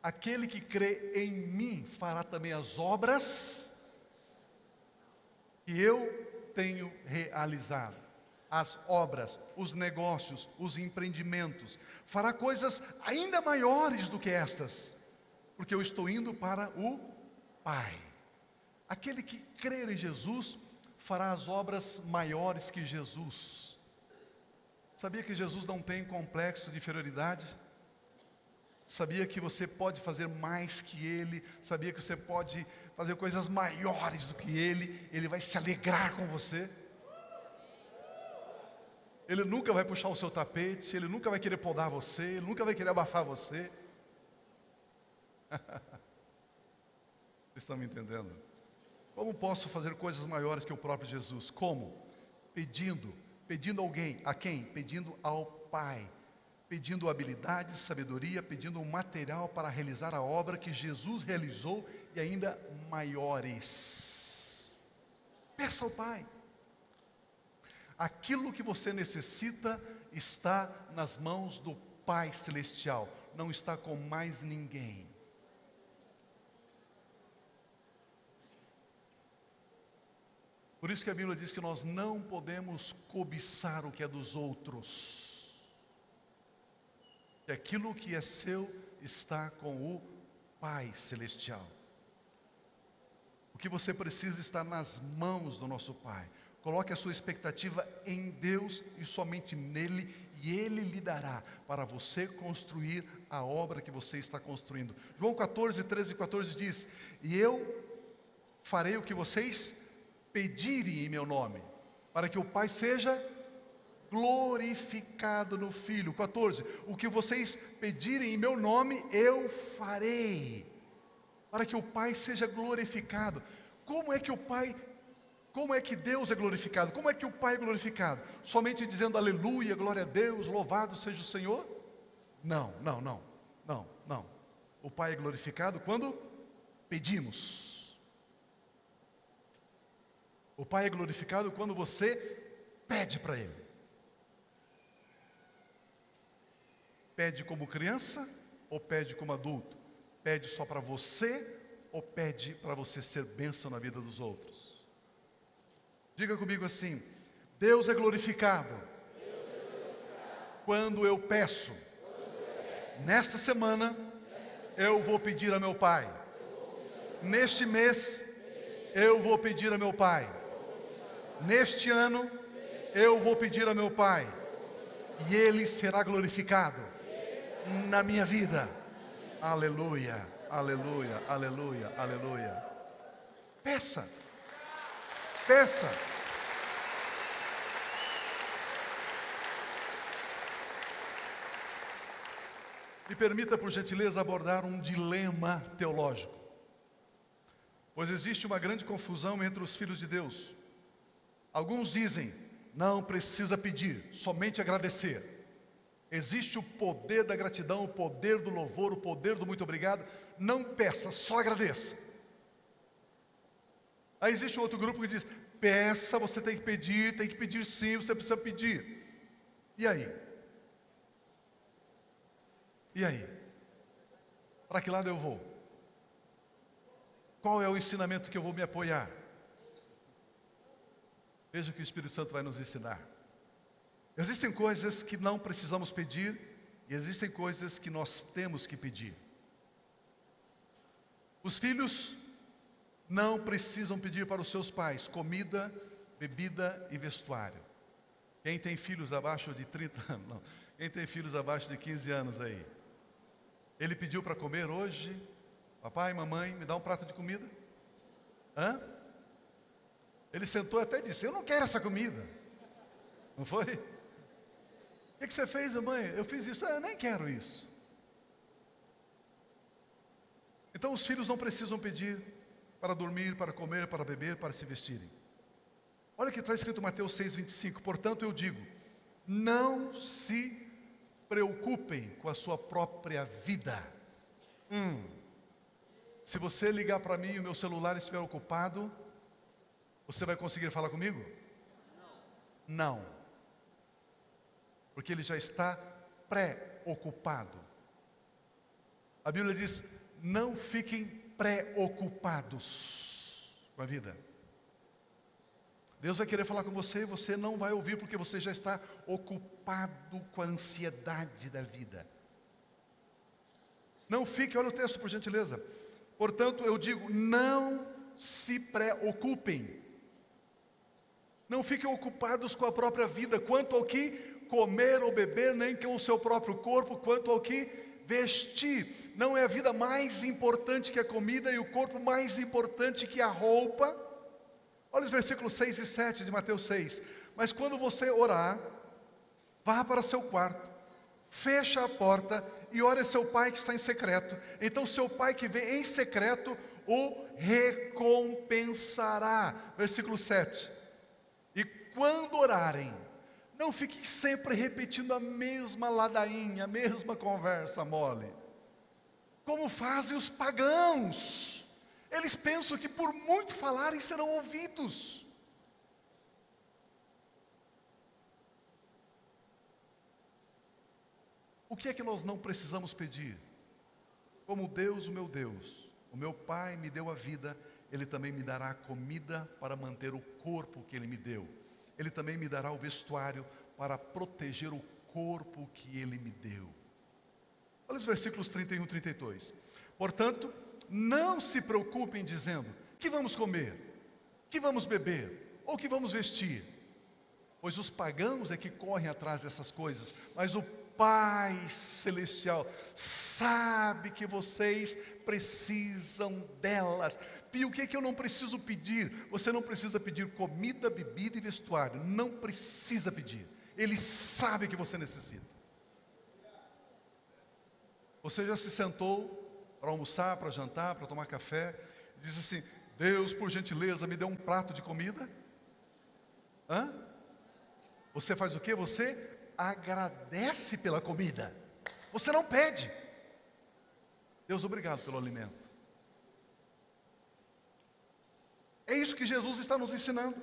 aquele que crê em mim fará também as obras que eu tenho realizado. as obras, os negócios, os empreendimentos. Fará coisas ainda maiores do que estas, porque eu estou indo para o Pai. Aquele que crer em Jesus fará as obras maiores que Jesus. Sabia que Jesus não tem complexo de inferioridade? Sabia que você pode fazer mais que Ele? Sabia que você pode fazer coisas maiores do que Ele? Ele vai se alegrar com você. Ele nunca vai puxar o seu tapete, Ele nunca vai querer podar você, Ele nunca vai querer abafar você. Vocês estão me entendendo? Como posso fazer coisas maiores que o próprio Jesus? Como? Pedindo alguém, a quem? Pedindo ao Pai, pedindo habilidade, sabedoria, pedindo um material para realizar a obra que Jesus realizou e ainda maiores. Peça ao Pai. Aquilo que você necessita está nas mãos do Pai Celestial, não está com mais ninguém. Por isso que a Bíblia diz que nós não podemos cobiçar o que é dos outros. Que aquilo que é seu está com o Pai Celestial. O que você precisa está nas mãos do nosso Pai. Coloque a sua expectativa em Deus e somente nele, e Ele lhe dará para você construir a obra que você está construindo. João 14, 13 e 14 diz: e eu farei o que vocês pedirem em meu nome, para que o Pai seja glorificado no Filho. 14, o que vocês pedirem em meu nome, eu farei, para que o Pai seja glorificado. Como é que Deus é glorificado? Como é que o Pai é glorificado? Somente dizendo aleluia, glória a Deus, louvado seja o Senhor? Não. O Pai é glorificado quando pedimos. O Pai é glorificado quando você pede para Ele. Pede como criança ou pede como adulto? Pede só para você ou pede para você ser bênção na vida dos outros? Diga comigo assim: Deus é glorificado quando eu peço. Nesta semana eu vou pedir a meu Pai. Neste mês eu vou pedir a meu Pai. Neste ano eu vou pedir a meu Pai, e Ele será glorificado na minha vida. Aleluia, aleluia, aleluia, aleluia. Peça. Me permita, por gentileza, abordar um dilema teológico, pois existe uma grande confusão entre os filhos de Deus. Alguns dizem: não precisa pedir, somente agradecer. Existe o poder da gratidão, o poder do louvor, o poder do muito obrigado. Não peça, só agradeça. Aí existe um outro grupo que diz: peça, você tem que pedir sim, você precisa pedir. E aí? Para que lado eu vou? Qual é o ensinamento que eu vou me apoiar? Veja que o Espírito Santo vai nos ensinar. Existem coisas que não precisamos pedir, e existem coisas que nós temos que pedir. Os filhos não precisam pedir para os seus pais comida, bebida e vestuário. Quem tem filhos abaixo de 30 anos? Não. Quem tem filhos abaixo de 15 anos aí? Ele pediu para comer hoje: papai, mamãe, me dá um prato de comida? Hã? Ele sentou e até disse: eu não quero essa comida. Não foi? O que você fez, mãe? Eu fiz isso. Eu nem quero isso. Então os filhos não precisam pedir para dormir, para comer, para beber, para se vestirem. Olha o que está escrito em Mateus 6:25. Portanto eu digo: não se preocupem com a sua própria vida. Se você ligar para mim e o meu celular estiver ocupado, você vai conseguir falar comigo? Não. Porque ele já está pré-ocupado. A Bíblia diz: não fiquem preocupados com a vida. Deus vai querer falar com você e você não vai ouvir porque você já está ocupado com a ansiedade da vida. Não fique, olha o texto por gentileza. Portanto, eu digo, não se preocupem. Não fiquem ocupados com a própria vida, quanto ao que comer ou beber, nem com o seu próprio corpo, quanto ao que vestir. Não é a vida mais importante que a comida e o corpo mais importante que a roupa? Olha os versículos 6 e 7 de Mateus 6. Mas quando você orar, vá para seu quarto, fecha a porta e ore a seu pai que está em secreto. Então seu pai que vê em secreto o recompensará. Versículo 7. E quando orarem, não fiquem sempre repetindo a mesma ladainha, a mesma conversa mole, como fazem os pagãos. Eles pensam que por muito falarem serão ouvidos. O que é que nós não precisamos pedir? Como Deus, o meu Pai me deu a vida, Ele também me dará comida para manter o corpo que Ele me deu. Ele também me dará o vestuário para proteger o corpo que Ele me deu. Olha os versículos 31 e 32. Portanto, não se preocupem dizendo, que vamos comer, que vamos beber, ou que vamos vestir. Pois os pagãos é que correm atrás dessas coisas, mas o Pai Celestial sabe que vocês precisam delas. E o que é que eu não preciso pedir? Você não precisa pedir comida, bebida e vestuário. Não precisa pedir. Ele sabe que você necessita. Você já se sentou para almoçar, para jantar, para tomar café, e diz assim, Deus, por gentileza, me dê um prato de comida? Hã? Você faz o quê? Você agradece pela comida. Você não pede. Deus, obrigado pelo alimento. É isso que Jesus está nos ensinando.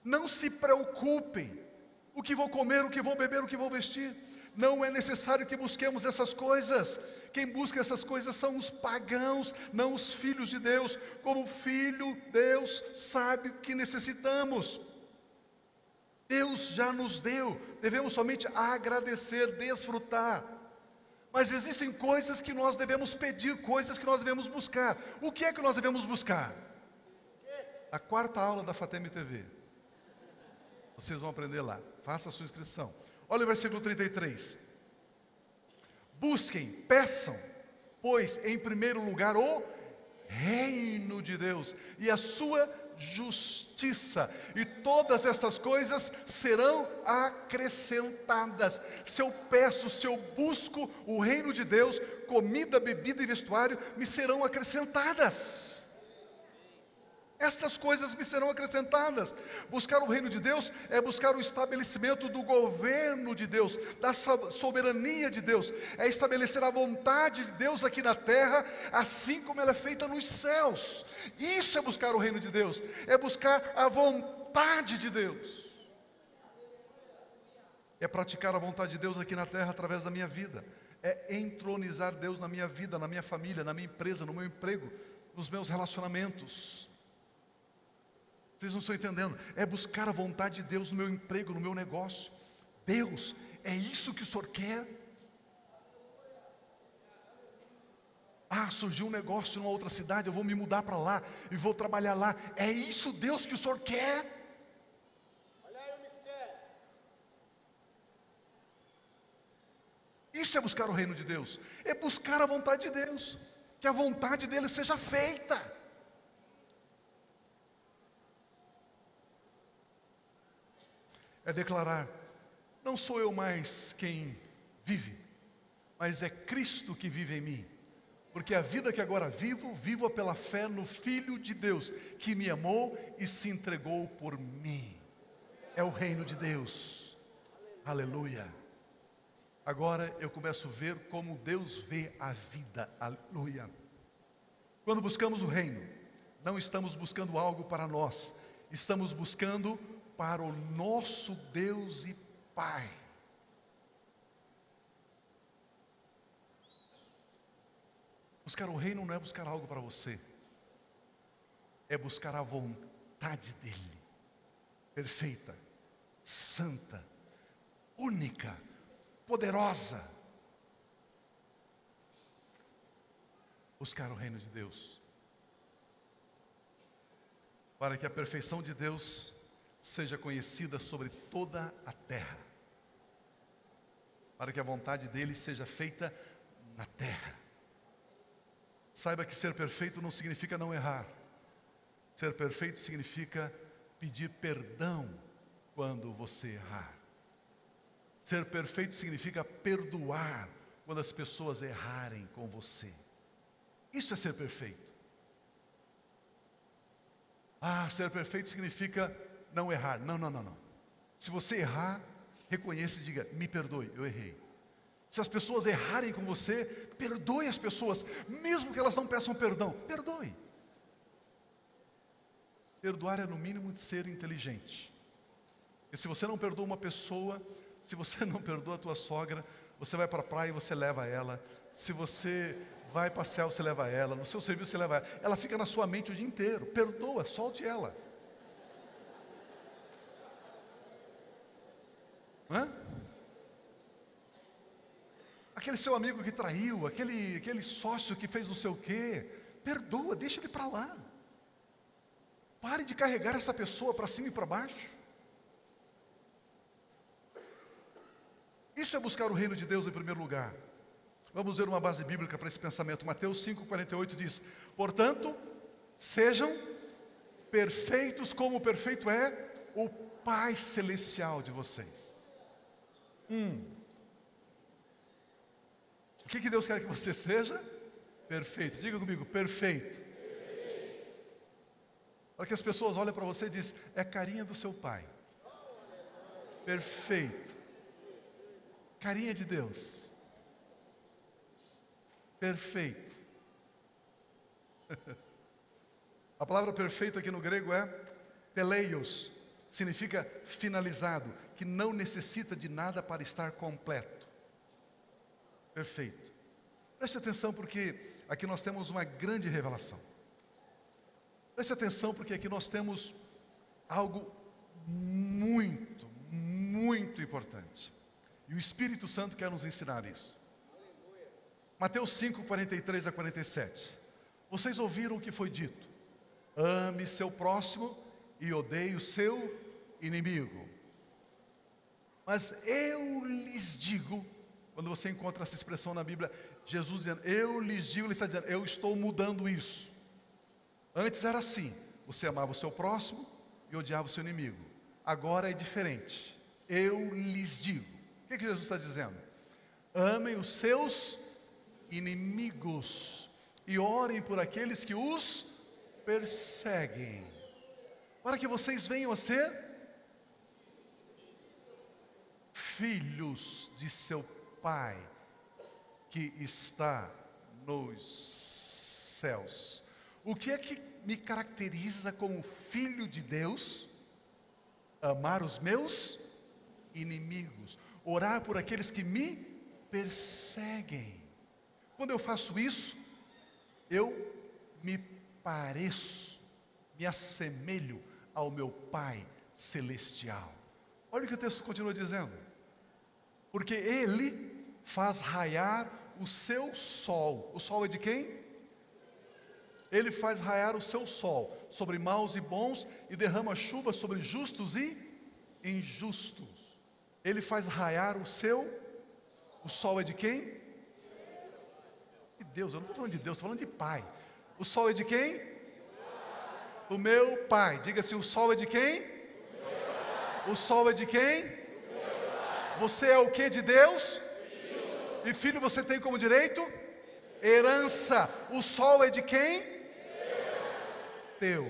Não se preocupem. O que vou comer, o que vou beber, o que vou vestir. Não é necessário que busquemos essas coisas. Quem busca essas coisas são os pagãos, não os filhos de Deus. Como filho, Deus sabe o que necessitamos. Deus já nos deu, devemos somente agradecer, desfrutar. Mas existem coisas que nós devemos pedir, coisas que nós devemos buscar. O que é que nós devemos buscar? A quarta aula da FATEM TV. Vocês vão aprender lá, faça a sua inscrição. Olha o versículo 33. Busquem, peçam, pois em primeiro lugar o reino de Deus e a sua justiça, e todas essas coisas serão acrescentadas. Se eu peço, se eu busco o reino de Deus, comida, bebida e vestuário me serão acrescentadas. Estas coisas me serão acrescentadas. Buscar o reino de Deus é buscar o estabelecimento do governo de Deus, da soberania de Deus, é estabelecer a vontade de Deus aqui na terra, assim como ela é feita nos céus. Isso é buscar o reino de Deus, é buscar a vontade de Deus, é praticar a vontade de Deus aqui na terra através da minha vida, é entronizar Deus na minha vida, na minha família, na minha empresa, no meu emprego, nos meus relacionamentos. Vocês não estão entendendo? É buscar a vontade de Deus no meu emprego, no meu negócio. Deus, é isso que o Senhor quer? Ah, surgiu um negócio em uma outra cidade, eu vou me mudar para lá e vou trabalhar lá. É isso, Deus, que o Senhor quer? Olha aí o mistério. Isso é buscar o reino de Deus. É buscar a vontade de Deus. Que a vontade dele seja feita. É declarar, não sou eu mais quem vive, mas é Cristo que vive em mim. Porque a vida que agora vivo, vivo pela fé no Filho de Deus, que me amou e se entregou por mim. É o reino de Deus. Aleluia. Agora eu começo a ver como Deus vê a vida. Aleluia. Quando buscamos o reino, não estamos buscando algo para nós, estamos buscando para o nosso Deus e Pai. Buscar o reino não é buscar algo para você, é buscar a vontade dEle. perfeita, santa, única, poderosa. Buscar o reino de Deus, para que a perfeição de Deus seja conhecida sobre toda a terra, para que a vontade dele seja feita na terra. Saiba que ser perfeito não significa não errar. Ser perfeito significa pedir perdão quando você errar. Ser perfeito significa perdoar quando as pessoas errarem com você. Isso é ser perfeito. Ser perfeito significa não errar. Não. Se você errar, reconheça e diga: me perdoe, eu errei. Se as pessoas errarem com você, perdoe as pessoas, mesmo que elas não peçam perdão, perdoe. Perdoar é no mínimo de ser inteligente. E se você não perdoa uma pessoa, se você não perdoa a tua sogra, você vai para a praia e você leva ela. Se você vai passear, você leva ela. No seu serviço, você leva ela. Ela fica na sua mente o dia inteiro. Perdoa, solte ela. Aquele seu amigo que traiu, aquele sócio que fez não sei o quê, perdoa, deixa ele para lá. Pare de carregar essa pessoa para cima e para baixo. Isso é buscar o reino de Deus em primeiro lugar. Vamos ver uma base bíblica para esse pensamento. Mateus 5,48 diz: portanto, sejam perfeitos como perfeito é o Pai Celestial de vocês. O que Deus quer que você seja? Perfeito. Diga comigo: perfeito. Para que as pessoas olhem para você e dizem: é a carinha do seu pai. Perfeito. Carinha de Deus. Perfeito. A palavra perfeito aqui no grego é teleios. Significa finalizado, que não necessita de nada para estar completo. Perfeito. Preste atenção, porque aqui nós temos uma grande revelação. Preste atenção, porque aqui nós temos algo muito, muito importante. E o Espírito Santo quer nos ensinar isso. Mateus 5, 43 a 47. Vocês ouviram o que foi dito: ame seu próximo e odeie o seu inimigo. Mas eu lhes digo, quando você encontra essa expressão na Bíblia, Jesus dizendo, eu lhes digo, ele está dizendo, eu estou mudando isso. Antes era assim, você amava o seu próximo e odiava o seu inimigo. Agora é diferente. Eu lhes digo. O que Jesus está dizendo? Amem os seus inimigos e orem por aqueles que os perseguem, para que vocês venham a ser filhos de seu Pai que está nos céus. O que é que me caracteriza como filho de Deus? Amar os meus inimigos, orar por aqueles que me perseguem. Quando eu faço isso, eu me pareço, me assemelho ao meu Pai Celestial. Olha o que o texto continua dizendo: porque Ele faz raiar o seu sol. O sol é de quem? Ele faz raiar o seu sol sobre maus e bons e derrama chuva sobre justos e injustos. Ele faz raiar o sol é de quem? De Deus. Eu não estou falando de Deus, estou falando de Pai. O sol é de quem? Do meu Pai. Diga assim: o sol é de quem? O sol é de quem? Você é o que de Deus? Filho. E filho você tem como direito? Herança. O sol é de quem? Teu.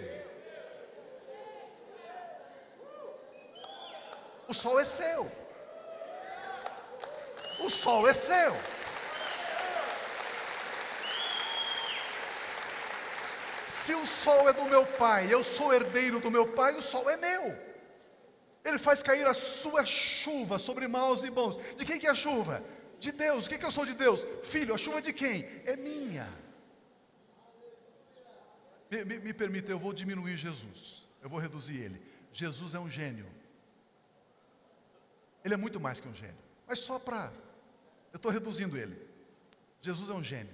O sol é seu. O sol é seu. Se o sol é do meu pai, eu sou herdeiro do meu pai, o sol é meu. Ele faz cair a sua chuva sobre maus e bons. De quem que é a chuva? De Deus. O que eu sou de Deus? Filho, a chuva de quem? É minha. Me permita, eu vou diminuir Jesus. Eu vou reduzir ele. Jesus é um gênio. Ele é muito mais que um gênio. Mas só para... eu estou reduzindo ele. Jesus é um gênio.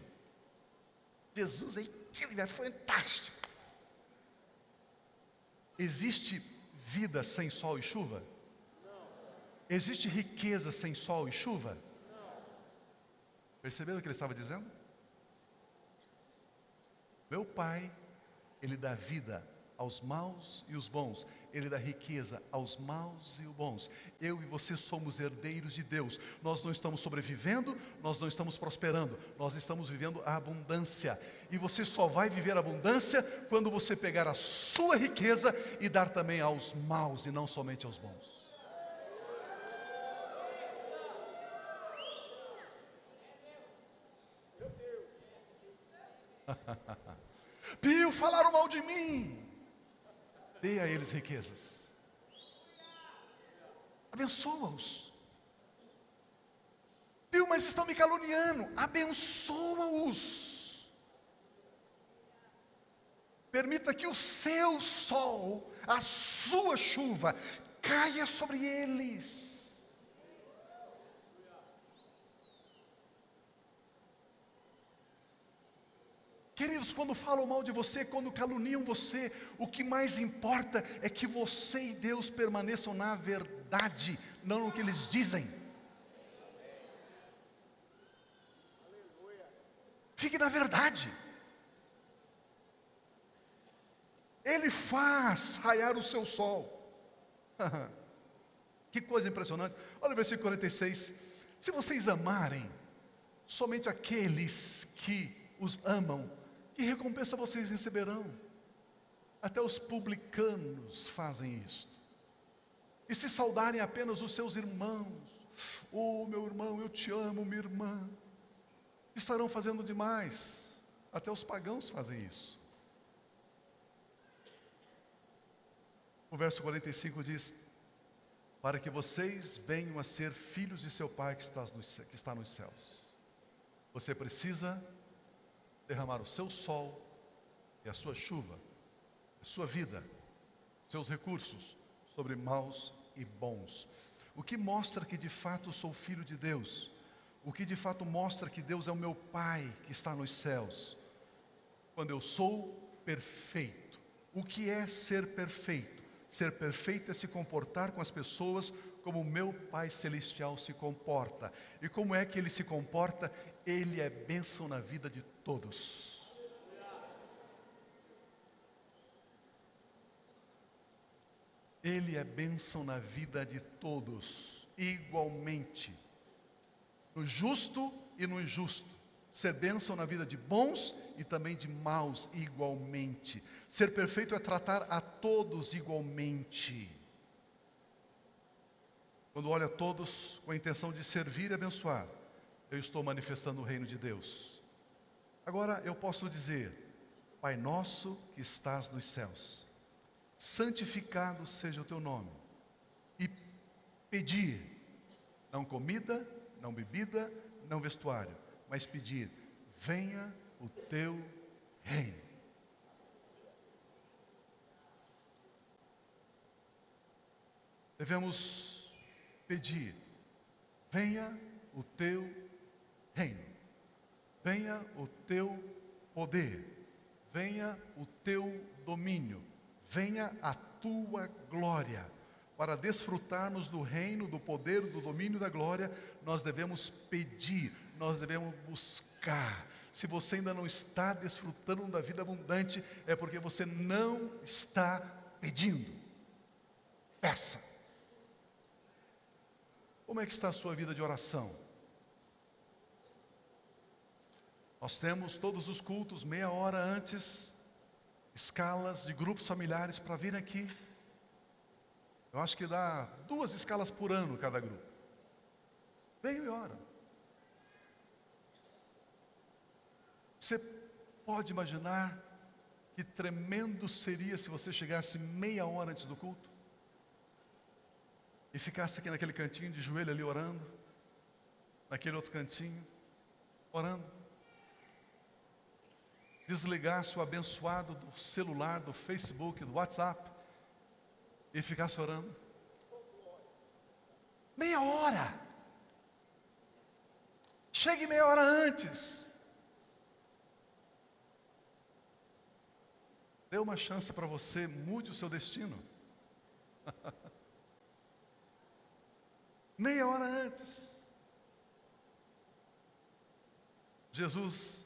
Jesus é incrível, é fantástico. Existe vida sem sol e chuva? Existe riqueza sem sol e chuva? Perceberam o que ele estava dizendo? Meu Pai, Ele dá vida aos maus e os bons. Ele dá riqueza aos maus e os bons. Eu e você somos herdeiros de Deus. Nós não estamos sobrevivendo, nós não estamos prosperando. Nós estamos vivendo a abundância. E você só vai viver a abundância quando você pegar a sua riqueza e dar também aos maus e não somente aos bons. Pio, falaram mal de mim. Dê a eles riquezas. Abençoa-os. Pio, mas estão me caluniando. Abençoa-os. Permita que o seu sol, a sua chuva, caia sobre eles. Queridos, quando falam mal de você, quando caluniam você, o que mais importa é que você e Deus permaneçam na verdade, não no que eles dizem. Fique na verdade. Ele faz raiar o seu sol. Que coisa impressionante. Olha o versículo 46. Se vocês amarem somente aqueles que os amam, que recompensa vocês receberão? Até os publicanos fazem isto. E se saudarem apenas os seus irmãos, oh meu irmão, eu te amo, minha irmã, estarão fazendo demais. Até os pagãos fazem isso. O verso 45 diz: para que vocês venham a ser filhos de seu Pai que está nos céus. Você precisa derramar o seu sol e a sua chuva, a sua vida, seus recursos sobre maus e bons. O que mostra que de fato sou filho de Deus? O que de fato mostra que Deus é o meu Pai que está nos céus? Quando eu sou perfeito. O que é ser perfeito? Ser perfeito é se comportar com as pessoas como o meu Pai Celestial se comporta. E como é que Ele se comporta? Ele é bênção na vida de todos. Ele é bênção na vida de todos, igualmente. No justo e no injusto. Ser bênção na vida de bons e também de maus, igualmente. Ser perfeito é tratar a todos igualmente. Quando olho a todos com a intenção de servir e abençoar, eu estou manifestando o reino de Deus. Agora eu posso dizer: Pai nosso que estás nos céus, santificado seja o teu nome. E pedir, não comida, não bebida, não vestuário, mas pedir: venha o teu reino. Devemos pedir: venha o teu reino, venha o teu poder, venha o teu domínio, venha a tua glória. Para desfrutarmos do reino, do poder, do domínio e da glória, nós devemos pedir, nós devemos buscar. Se você ainda não está desfrutando da vida abundante, é porque você não está pedindo. Peça. Como é que está a sua vida de oração? Nós temos todos os cultos, meia hora antes, escalas de grupos familiares para vir aqui. Eu acho que dá 2 escalas por ano cada grupo. Venham e ora. Você pode imaginar que tremendo seria se você chegasse meia hora antes do culto e ficasse aqui naquele cantinho de joelho ali orando, naquele outro cantinho, orando. Desligasse o abençoado do celular, do Facebook, do WhatsApp, e ficasse orando? Meia hora. Chegue meia hora antes. Dê uma chance para você, mude o seu destino. Meia hora antes. Jesus,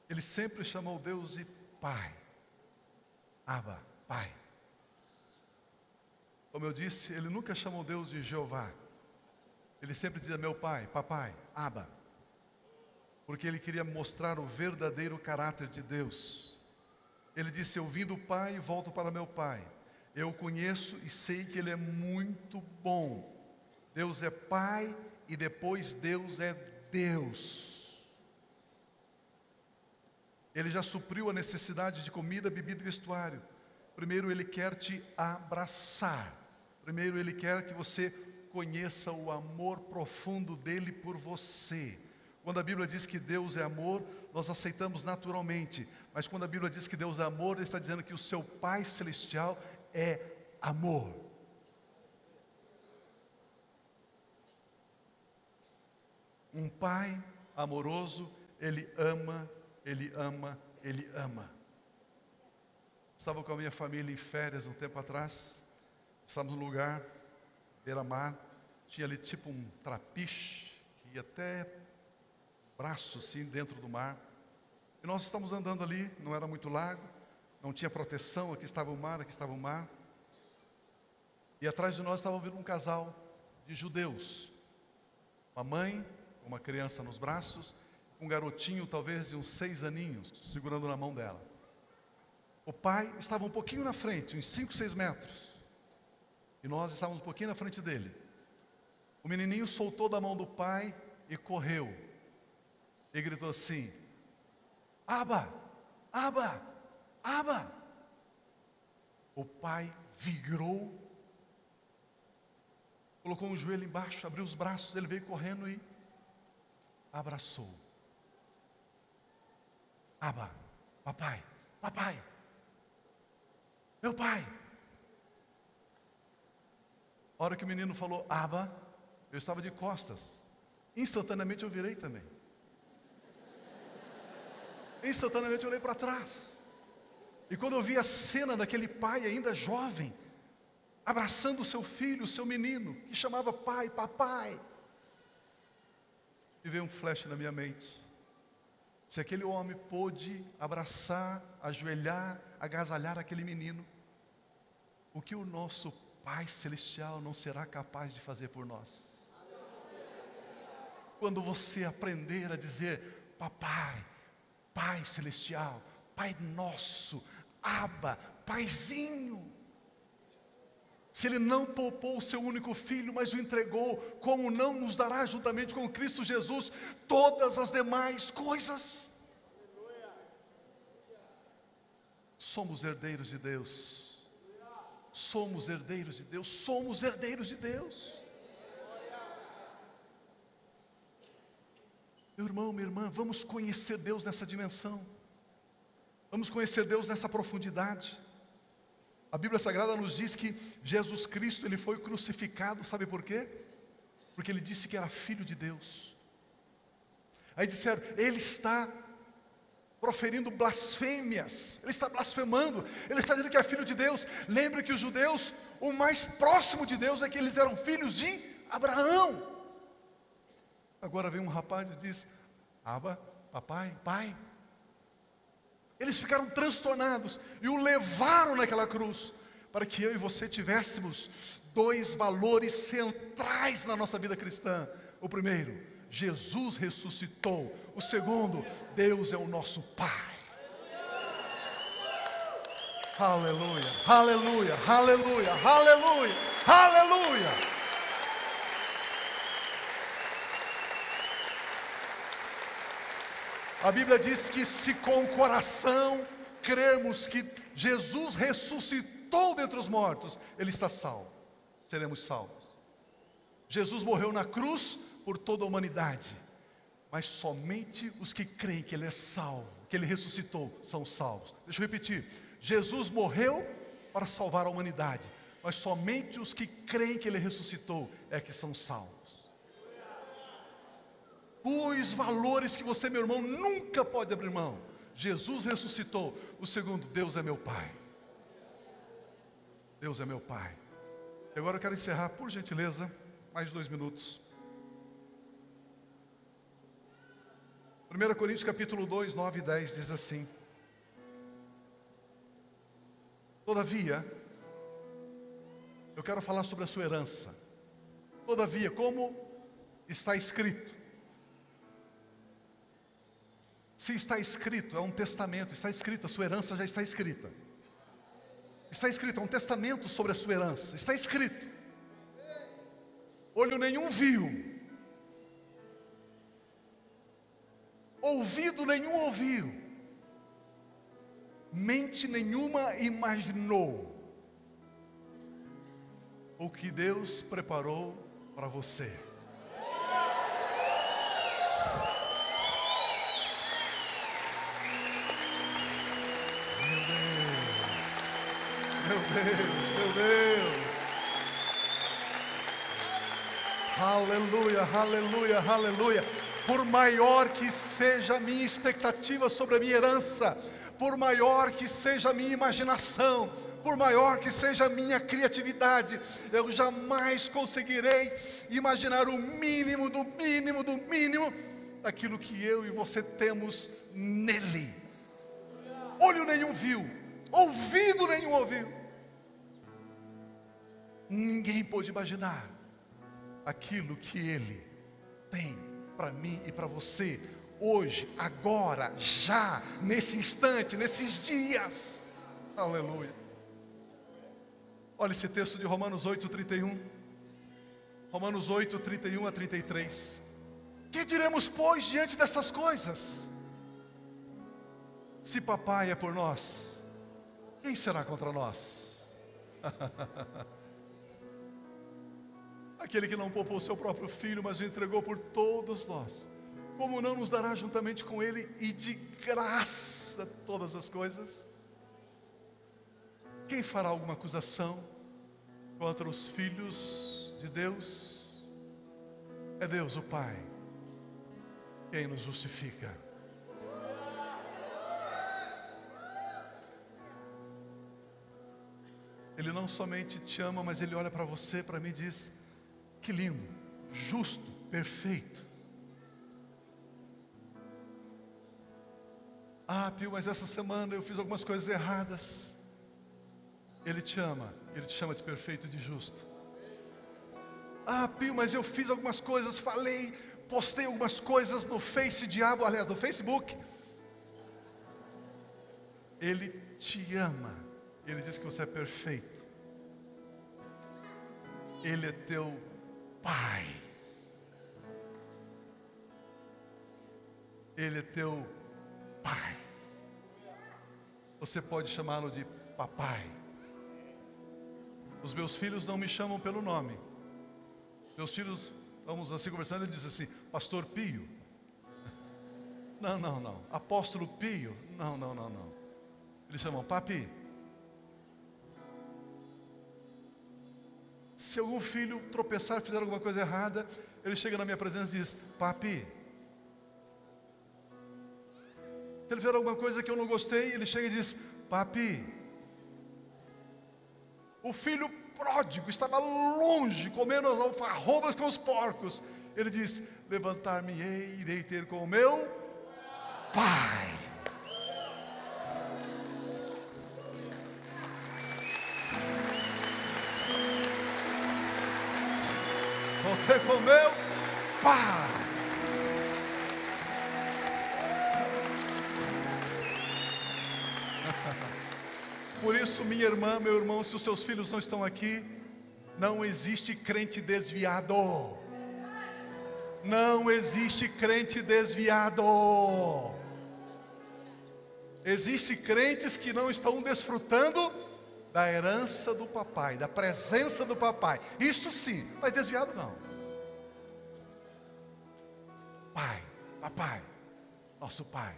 ele sempre chamou Deus de Pai. Abba, Pai. Como eu disse, ele nunca chamou Deus de Jeová. Ele sempre dizia meu Pai, Papai, Abba. Porque ele queria mostrar o verdadeiro caráter de Deus. Ele disse, eu vim do Pai e volto para meu Pai. Eu o conheço e sei que Ele é muito bom. Deus é Pai e depois Deus é Deus. Ele já supriu a necessidade de comida, bebida e vestuário. Primeiro Ele quer te abraçar. Primeiro Ele quer que você conheça o amor profundo dEle por você. Quando a Bíblia diz que Deus é amor, nós aceitamos naturalmente. Mas quando a Bíblia diz que Deus é amor, Ele está dizendo que o seu Pai Celestial é amor. Um Pai amoroso, Ele ama, Ele ama, Ele ama. Estava com a minha família em férias um tempo atrás. Estávamos num lugar, beira-mar. Tinha ali tipo um trapiche, que ia até braço assim dentro do mar. E nós estávamos andando ali, não era muito largo, não tinha proteção, aqui estava o mar, aqui estava o mar. E atrás de nós estava vindo um casal de judeus. Uma mãe, com uma criança nos braços, um garotinho talvez de uns 6 aninhos, segurando na mão dela. O pai estava um pouquinho na frente, uns 5, 6 metros. E nós estávamos um pouquinho na frente dele. O menininho soltou da mão do pai e correu. E gritou assim, Abba, Abba, Abba. O pai virou, colocou um joelho embaixo, abriu os braços, ele veio correndo e abraçou. Abba, papai, papai, meu pai. A hora que o menino falou Abba, eu estava de costas. Instantaneamente eu virei também. Instantaneamente eu olhei para trás. E quando eu vi a cena daquele pai ainda jovem, abraçando o seu filho, o seu menino, que chamava pai, papai, e veio um flash na minha mente. Se aquele homem pôde abraçar, ajoelhar, agasalhar aquele menino, o que o nosso Pai Celestial não será capaz de fazer por nós? Quando você aprender a dizer, papai, Pai Celestial, Pai Nosso, Abba, Paizinho. Se Ele não poupou o seu único filho, mas o entregou, como não nos dará juntamente com Cristo Jesus todas as demais coisas? Somos herdeiros de Deus. Somos herdeiros de Deus. Somos herdeiros de Deus. Meu irmão, minha irmã, vamos conhecer Deus nessa dimensão. Vamos conhecer Deus nessa profundidade. A Bíblia Sagrada nos diz que Jesus Cristo, Ele foi crucificado, sabe por quê? Porque Ele disse que era Filho de Deus. Aí disseram, Ele está proferindo blasfêmias, Ele está blasfemando, Ele está dizendo que é Filho de Deus. Lembre que os judeus, o mais próximo de Deus é que eles eram filhos de Abraão. Agora vem um rapaz e diz, Abba, papai, pai. Eles ficaram transtornados e o levaram naquela cruz, para que eu e você tivéssemos 2 valores centrais na nossa vida cristã. O primeiro, Jesus ressuscitou. O segundo, Deus é o nosso Pai. Aleluia, aleluia, aleluia, aleluia, aleluia. A Bíblia diz que se com o coração cremos que Jesus ressuscitou dentre os mortos, ele está salvo, seremos salvos. Jesus morreu na cruz por toda a humanidade, mas somente os que creem que ele é salvo, que ele ressuscitou, são salvos. Deixa eu repetir, Jesus morreu para salvar a humanidade, mas somente os que creem que Ele ressuscitou é que são salvos. Dois valores que você, meu irmão, nunca pode abrir mão: Jesus ressuscitou. O segundo, Deus é meu Pai. Deus é meu Pai. E agora eu quero encerrar, por gentileza, mais 2 minutos. 1 Coríntios capítulo 2, 9 e 10 diz assim: todavia, eu quero falar sobre a sua herança. Todavia, como está escrito. Se está escrito, é um testamento, está escrito, a sua herança já está escrita. Está escrito, é um testamento sobre a sua herança, está escrito. Olho nenhum viu, ouvido nenhum ouviu, mente nenhuma imaginou o que Deus preparou para você. Meu Deus, meu Deus. Aleluia, aleluia, aleluia. Por maior que seja a minha expectativa sobre a minha herança, por maior que seja a minha imaginação, por maior que seja a minha criatividade, eu jamais conseguirei imaginar o mínimo do mínimo do mínimo daquilo que eu e você temos nele. Olho nenhum viu, ouvido nenhum ouviu. Ninguém pôde imaginar aquilo que Ele tem para mim e para você, hoje, agora, já, nesse instante, nesses dias. Aleluia. Olha esse texto de Romanos 8, 31. Romanos 8, 31 a 33. Que diremos, pois, diante dessas coisas? Se papai é por nós, quem será contra nós? Aquele que não poupou seu próprio filho, mas o entregou por todos nós, como não nos dará juntamente com ele e de graça todas as coisas? Quem fará alguma acusação contra os filhos de Deus? É Deus o Pai quem nos justifica. Ele não somente te ama, mas Ele olha para você, para mim, e diz: que lindo, justo, perfeito. Ah, Pio, mas essa semana eu fiz algumas coisas erradas. Ele te ama, Ele te chama de perfeito e de justo. Ah, Pio, mas eu fiz algumas coisas, falei, postei algumas coisas no no Facebook. Ele te ama, Ele diz que você é perfeito. Ele é teu Pai. Ele é teu Pai. Você pode chamá-lo de papai. Os meus filhos não me chamam pelo nome. Meus filhos, vamos assim conversando, ele diz assim: Pastor Pio. Não. Apóstolo Pio. Não. Eles chamam Papi. Se algum filho tropeçar, fizer alguma coisa errada, ele chega na minha presença e diz: Papi. Se ele fizer alguma coisa que eu não gostei, ele chega e diz: Papi. O filho pródigo estava longe, comendo as alfarrobas com os porcos. Ele diz: levantar-me-ei, irei ter com o meu Pai. Vou ter com o meu Pai. Por isso, minha irmã, meu irmão, se os seus filhos não estão aqui, não existe crente desviado. Não existe crente desviado. Existem crentes que não estão desfrutando da herança do papai, da presença do papai. Isso sim, mas desviado não. Pai, papai, nosso Pai.